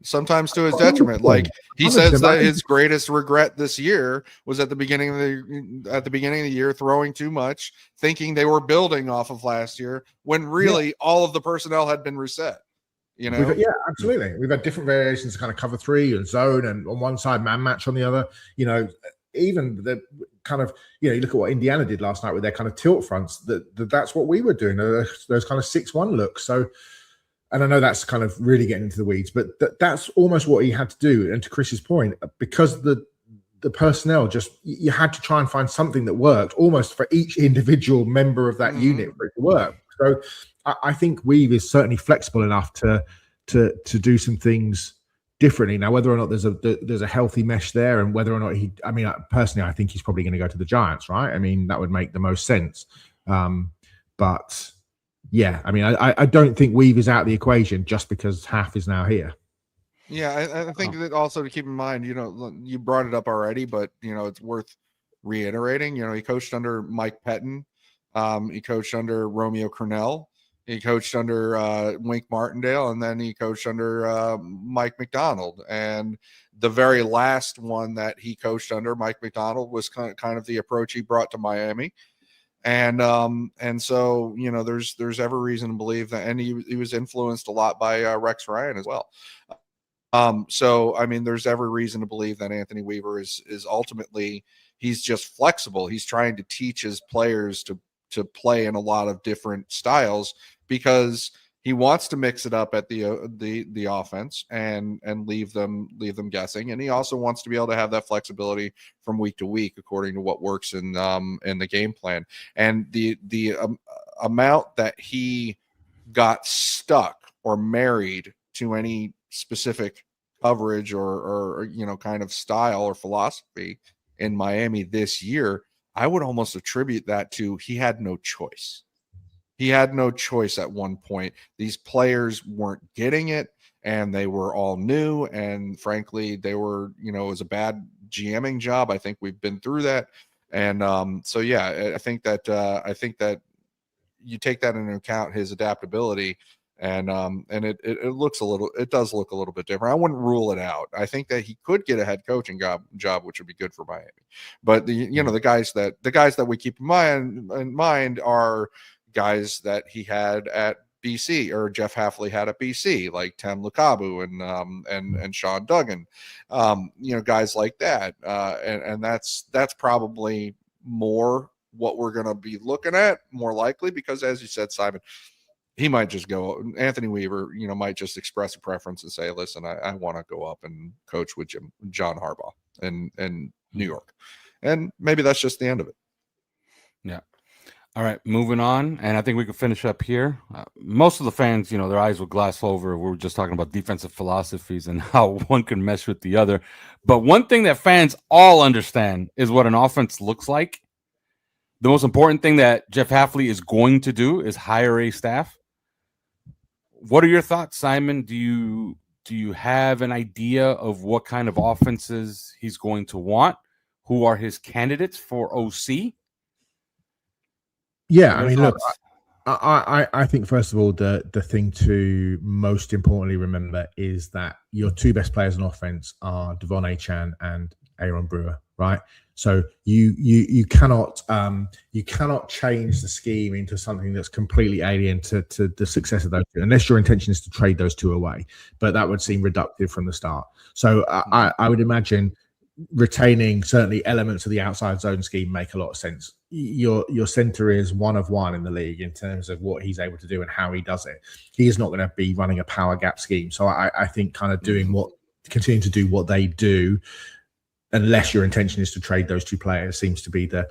Like he says that his greatest regret this year was at the beginning of the year throwing too much, thinking they were building off of last year, when really all of the personnel had been reset. Absolutely. We've had different variations to kind of cover 3 and zone, and on one side man match on the other. Even the kind of you look at what Indiana did last night with their kind of tilt fronts. That's what we were doing. Those kind of 6-1 looks. So. And I know that's kind of really getting into the weeds, but that's almost what he had to do. And to Chris's point, because the personnel you had to try and find something that worked almost for each individual member of that unit for it to work. So I think Weave is certainly flexible enough to do some things differently. Now, whether or not there's a healthy mesh there, and whether or not personally, I think he's probably going to go to the Giants, right? I mean, that would make the most sense. But yeah, I mean, I don't think Weave is out of the equation just because Haf is now here. Yeah, I think that also to keep in mind, you brought it up already, but it's worth reiterating. He coached under Mike Pettin, he coached under Romeo Cornell, he coached under Wink Martindale, and then he coached under Mike McDonald. And the very last one that he coached under, Mike McDonald, was kind of the approach he brought to Miami. And so there's every reason to believe that, and he was influenced a lot by Rex Ryan as well. So I mean, there's every reason to believe that Anthony Weaver is ultimately, he's just flexible. He's trying to teach his players to play in a lot of different styles, because he wants to mix it up at the offense and leave them guessing. And he also wants to be able to have that flexibility from week to week according to what works in the game plan. And the amount that he got stuck or married to any specific coverage or kind of style or philosophy in Miami this year, I would almost attribute that to he had no choice. He had no choice at one point. These players weren't getting it, and they were all new. And frankly, they were, it was a bad GMing job. I think we've been through that. And so, yeah, I think that you take that into account, his adaptability, and it does look a little bit different. I wouldn't rule it out. I think that he could get a head coaching job, which would be good for Miami. But the guys that we keep in mind are guys that he had at BC, or Jeff Hafley had at BC, like Tem Lukabu and Sean Duggan, guys like that. And that's probably more what we're going to be looking at, more likely, because as you said, Simon, he might just go, Anthony Weaver, might just express a preference and say, listen, I want to go up and coach with John Harbaugh in New York. And maybe that's just the end of it. Yeah. All right, moving on, and I think we can finish up here. Most of the fans, their eyes will glass over. We were just talking about defensive philosophies and how one can mesh with the other. But one thing that fans all understand is what an offense looks like. The most important thing that Jeff Hafley is going to do is hire a staff. what are your thoughts, Simon? Do you have an idea of what kind of offenses he's going to want? Who are his candidates for OC? Yeah, I mean, look, I think first of all, the thing to most importantly remember is that your two best players on offense are Devon Achane and Aaron Brewer, right? So you cannot change the scheme into something that's completely alien to the success of those two, unless your intention is to trade those two away. But that would seem reductive from the start. So I would imagine retaining certainly elements of the outside zone scheme make a lot of sense. Your center is one of one in the league in terms of what he's able to do and how he does it. He is not going to be running a power gap scheme. So I think kind of continuing to do what they do, unless your intention is to trade those two players, seems to be the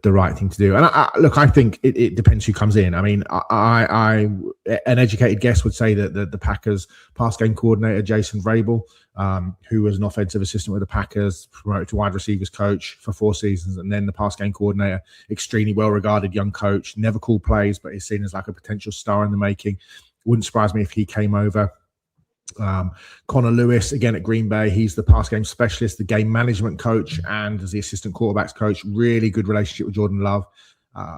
right thing to do. And I think it depends who comes in. I mean, an educated guess would say that the Packers pass game coordinator Jason Vrabel, who was an offensive assistant with the Packers, promoted to wide receivers coach for 4 seasons, and then the pass game coordinator, extremely well regarded young coach, never called plays, but is seen as like a potential star in the making. Wouldn't surprise me if he came over. Connor Lewis, again at Green Bay, he's the pass game specialist, the game management coach, and as the assistant quarterbacks coach, really good relationship with Jordan Love.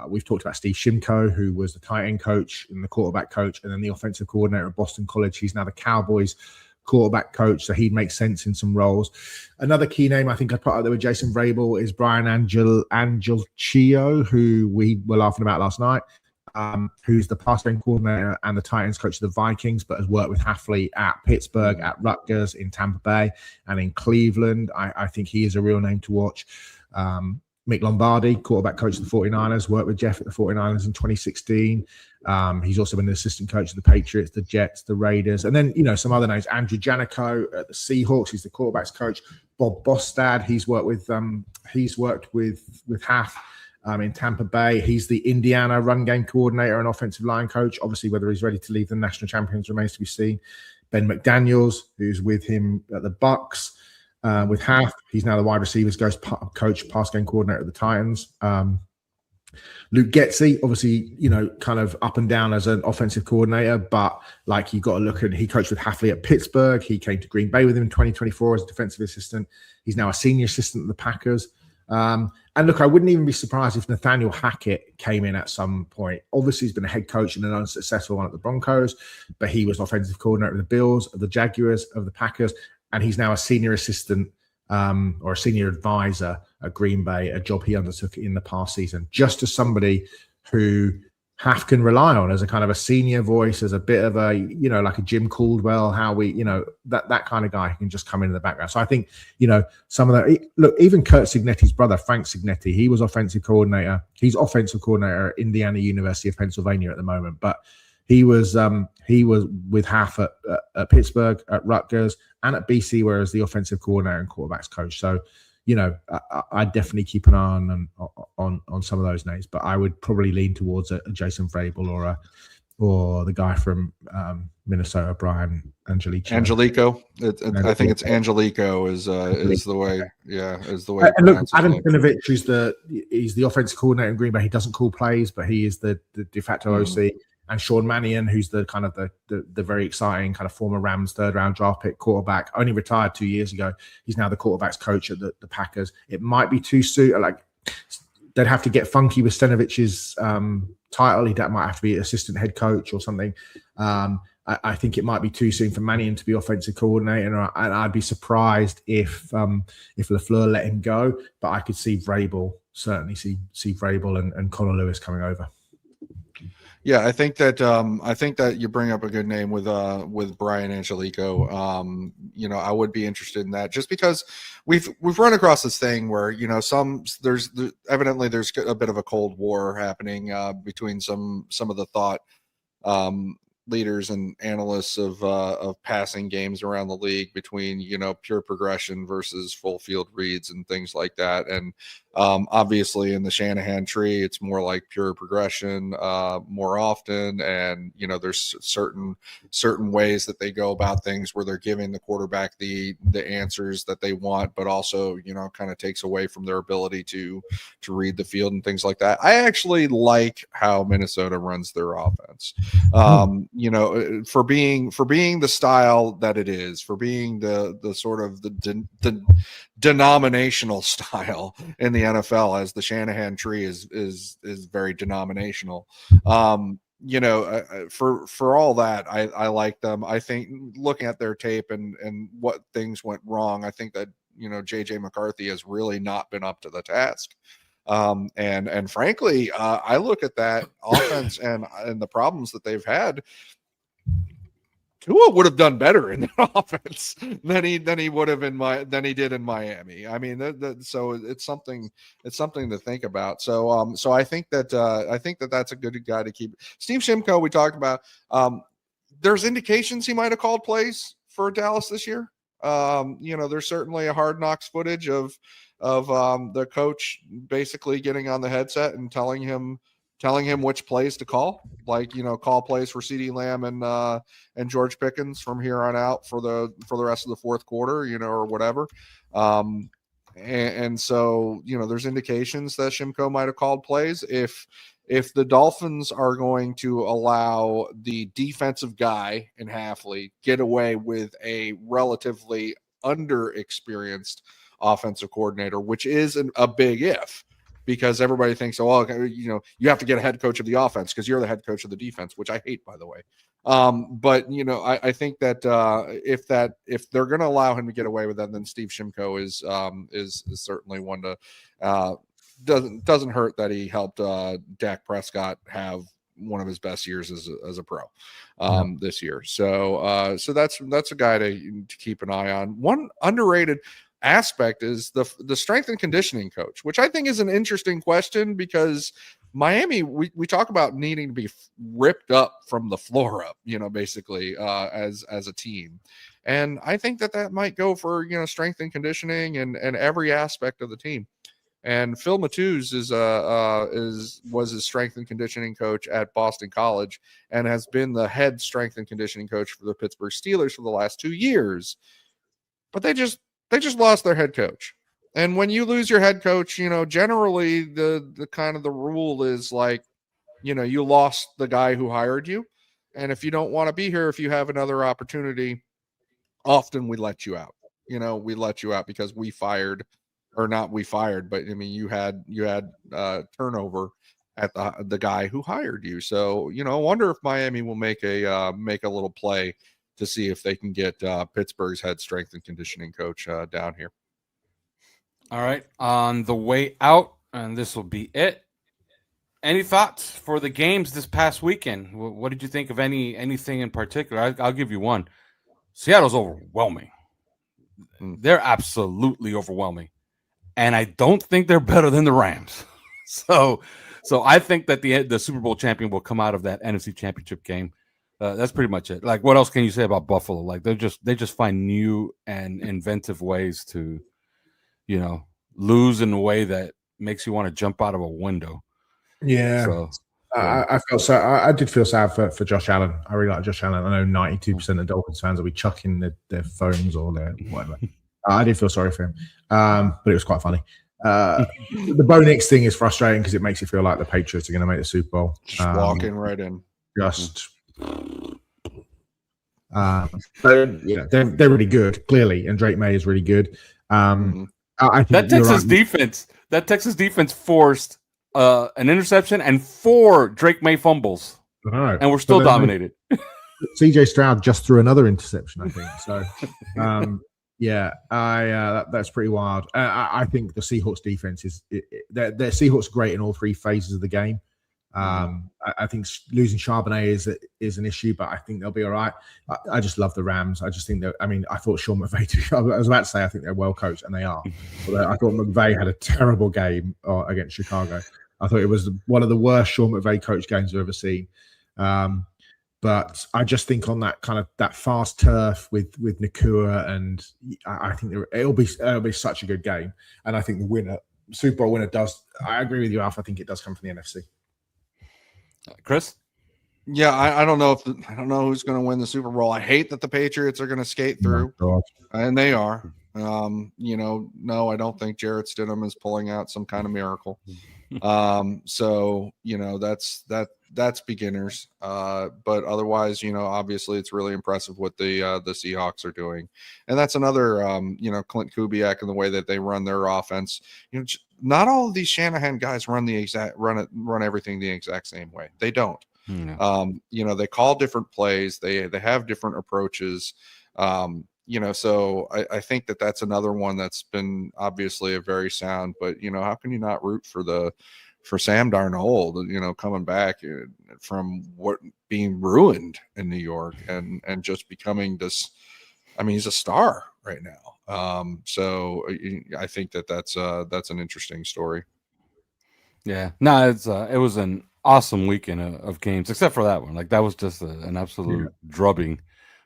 We've talked about Steve Shimko, who was the tight end coach and the quarterback coach, and then the offensive coordinator at Boston College. He's now the Cowboys quarterback coach, so he'd make sense in some roles. Another key name I think I'd put out there with Jason Vrabel is Brian Angelchio, who we were laughing about last night. Who's the pass game coordinator and the tight ends coach of the Vikings, but has worked with Hafley at Pittsburgh, at Rutgers, in Tampa Bay, and in Cleveland. I think he is a real name to watch. Mick Lombardi, quarterback coach of the 49ers, worked with Jeff at the 49ers in 2016. He's also been an assistant coach of the Patriots, the Jets, the Raiders, and then, some other names. Andrew Janico at the Seahawks, he's the quarterbacks coach. Bob Bostad, he's worked with Haf in Tampa Bay. He's the Indiana run game coordinator and offensive line coach. Obviously, whether he's ready to leave the national champions remains to be seen. Ben McDaniels, who's with him at the Bucks, with Haf. He's now the wide receivers coach, pass game coordinator at the Titans. Luke Getsy, obviously, kind of up and down as an offensive coordinator, but like you've got to look at, he coached with Hafley at Pittsburgh. He came to Green Bay with him in 2024 as a defensive assistant. He's now a senior assistant at the Packers. And look, I wouldn't even be surprised if Nathaniel Hackett came in at some point. Obviously, he's been a head coach and an unsuccessful one at the Broncos, but he was an offensive coordinator of the Bills, of the Jaguars, of the Packers, and he's now a senior assistant or a senior advisor at Green Bay, a job he undertook in the past season, just as somebody who Haf can rely on as a kind of a senior voice, as a bit of a, like a Jim Caldwell, that kind of guy who can just come into the background. So I think, some of that, look, even Kurt Signetti's brother, Frank Signetti, he was offensive coordinator. He's offensive coordinator at Indiana University of Pennsylvania at the moment, but he was with Haf at Pittsburgh, at Rutgers, and at BC, where as the offensive coordinator and quarterbacks coach. So, I'd definitely keep an eye on some of those names, but I would probably lean towards a Jason Vrabel or the guy from Minnesota, Brian Angelico. I think it's Angelico is the way. Yeah, is the way. And look, Adam Skinovich is the offensive coordinator in Green Bay. He doesn't call plays, but he is the de facto OC. And Sean Mannion, who's the kind of the very exciting kind of former Rams 3rd round draft pick quarterback, only retired 2 years ago. He's now the quarterback's coach at the Packers. It might be too soon. Like, they'd have to get funky with Stanovich's title. He might have to be assistant head coach or something. I think it might be too soon for Mannion to be offensive coordinator, and I'd be surprised if LaFleur let him go. But I could see Vrabel, certainly see Vrabel and Connor Lewis coming over. Yeah, I think that you bring up a good name with Brian Angelico. I would be interested in that, just because we've run across this thing where there's evidently a bit of a cold war happening between some of the thought leaders and analysts of passing games around the league, between pure progression versus full field reads and things like that. And Obviously, in the Shanahan tree, it's more like pure progression more often, and there's certain ways that they go about things where they're giving the quarterback the answers that they want, but also kind of takes away from their ability to read the field and things like that. I actually like how Minnesota runs their offense. For being the style that it is, for being the sort of the denominational style in the NFL, as the Shanahan tree is very denominational. For all that, I like them. I think looking at their tape and what things went wrong, I think that JJ McCarthy has really not been up to the task. And frankly, I look at that offense and the problems that they've had. Tua would have done better in that offense than he would have than he did in Miami. I mean, so it's something to think about. So I think that that's a good guy to keep. Steve Shimko, we talked about. There's indications he might have called plays for Dallas this year. There's certainly a Hard Knocks footage of the coach basically getting on the headset and telling him which plays to call, like call plays for CeeDee Lamb and George Pickens from here on out for the rest of the fourth quarter, or whatever. And so there's indications that Shimko might have called plays. If the Dolphins are going to allow the defensive guy in Hafley get away with a relatively underexperienced offensive coordinator, which is a big if. Because everybody thinks, you have to get a head coach of the offense because you're the head coach of the defense, which I hate, by the way. But I think that if they're going to allow him to get away with that, then Steve Shimko is certainly one to doesn't hurt that he helped Dak Prescott have one of his best years as a pro this year. So that's a guy to keep an eye on. One underrated aspect is the strength and conditioning coach, which I think is an interesting question, because Miami, we talk about needing to be ripped up from the floor up, basically as a team. And I think that might go for, strength and conditioning and every aspect of the team. And Phil Matthews was his strength and conditioning coach at Boston College and has been the head strength and conditioning coach for the Pittsburgh Steelers for the last 2 years. But they just lost their head coach. And when you lose your head coach, generally the kind of the rule is like, you lost the guy who hired you. And if you don't want to be here, if you have another opportunity, often we let you out. We let you out because we fired, or not we fired, but I mean, you had turnover at the guy who hired you. So, I wonder if Miami will make a little play to see if they can get Pittsburgh's head strength and conditioning coach down here. All right. On the way out, and this will be it. Any thoughts for the games this past weekend? What did you think of anything in particular? I'll give you one. Seattle's overwhelming. They're absolutely overwhelming. And I don't think they're better than the Rams. So I think that the Super Bowl champion will come out of that NFC Championship game. That's pretty much it. Like, what else can you say about Buffalo? Like, they just find new and inventive ways to, lose in a way that makes you want to jump out of a window. Yeah. So, I did feel sad for Josh Allen. I really like Josh Allen. I know 92% of Dolphins fans will be chucking their phones or their whatever. I did feel sorry for him, but it was quite funny. The Bo Nix thing is frustrating because it makes you feel like the Patriots are going to make the Super Bowl. Just walking right in. So they're really good, clearly, and Drake May is really good. I think that Texas defense forced an interception and 4 Drake May fumbles, and we're still dominated. CJ Stroud just threw another interception, I think. So, that's pretty wild. I think the Seahawks defense their Seahawks are great in all 3 phases of the game. I think losing Charbonnet is an issue, but I think they'll be all right. I just love the Rams. I just think that, I thought Sean McVay, I was about to say I think they're well coached, and they are. But I thought McVay had a terrible game against Chicago. I thought it was one of the worst Sean McVay coach games I've ever seen. But I just think on that kind of that fast turf with Nakua, and I think it'll be such a good game. And I think the winner Super Bowl winner does. I agree with you, Alf. I think it does come from the NFC. Chris? Yeah, I don't know I don't know who's going to win the Super Bowl. I hate that the Patriots are going to skate through, and they are. No, I don't think Jarrett Stidham is pulling out some kind of miracle. So that's beginners. But otherwise, obviously it's really impressive what the Seahawks are doing, and that's another Clint Kubiak and the way that they run their offense. Not all of these Shanahan guys run everything the exact same way. They don't. They call different plays. They have different approaches. So I think that's another one that's been obviously a very sound, but how can you not root for Sam Darnold, coming back from what being ruined in New York and just becoming this, he's a star right now. So I think that's an interesting story. Yeah, no, it was an awesome weekend of games, except for that one. Like that was just an absolute drubbing.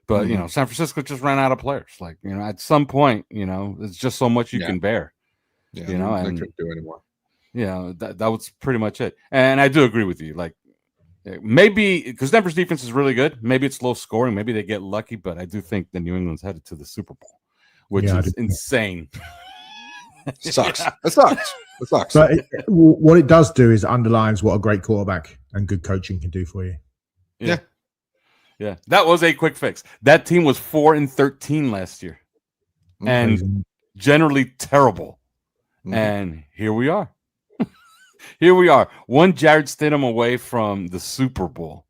But San Francisco just ran out of players. Like at some point, it's just so much you can bear. Yeah, they couldn't do anymore. That was pretty much it. And I do agree with you. Like maybe because Denver's defense is really good. Maybe it's low scoring. Maybe they get lucky. But I do think the New England's headed to the Super Bowl, which is insane. Sucks. It sucks. It sucks. But what it does do is underlines what a great quarterback and good coaching can do for you. Yeah, that was a quick fix. That team was 4-13 last year, and generally terrible. And here we are. Here we are, one Jarrett Stidham away from the Super Bowl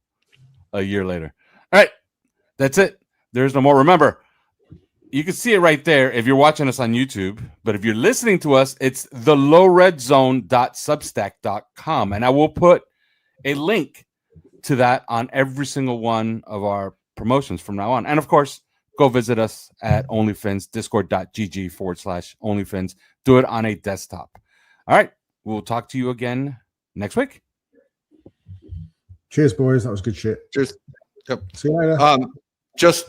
a year later. All right, that's it. There's no more. Remember, you can see it right there if you're watching us on YouTube. But if you're listening to us, it's thelowredzone.substack.com. And I will put a link to that on every single one of our promotions from now on. And, of course, go visit us at OnlyFans, discord.gg/OnlyFans. Do it on a desktop. All right. We'll talk to you again next week. Cheers, boys. That was good shit. Cheers. Yep. See you later. Just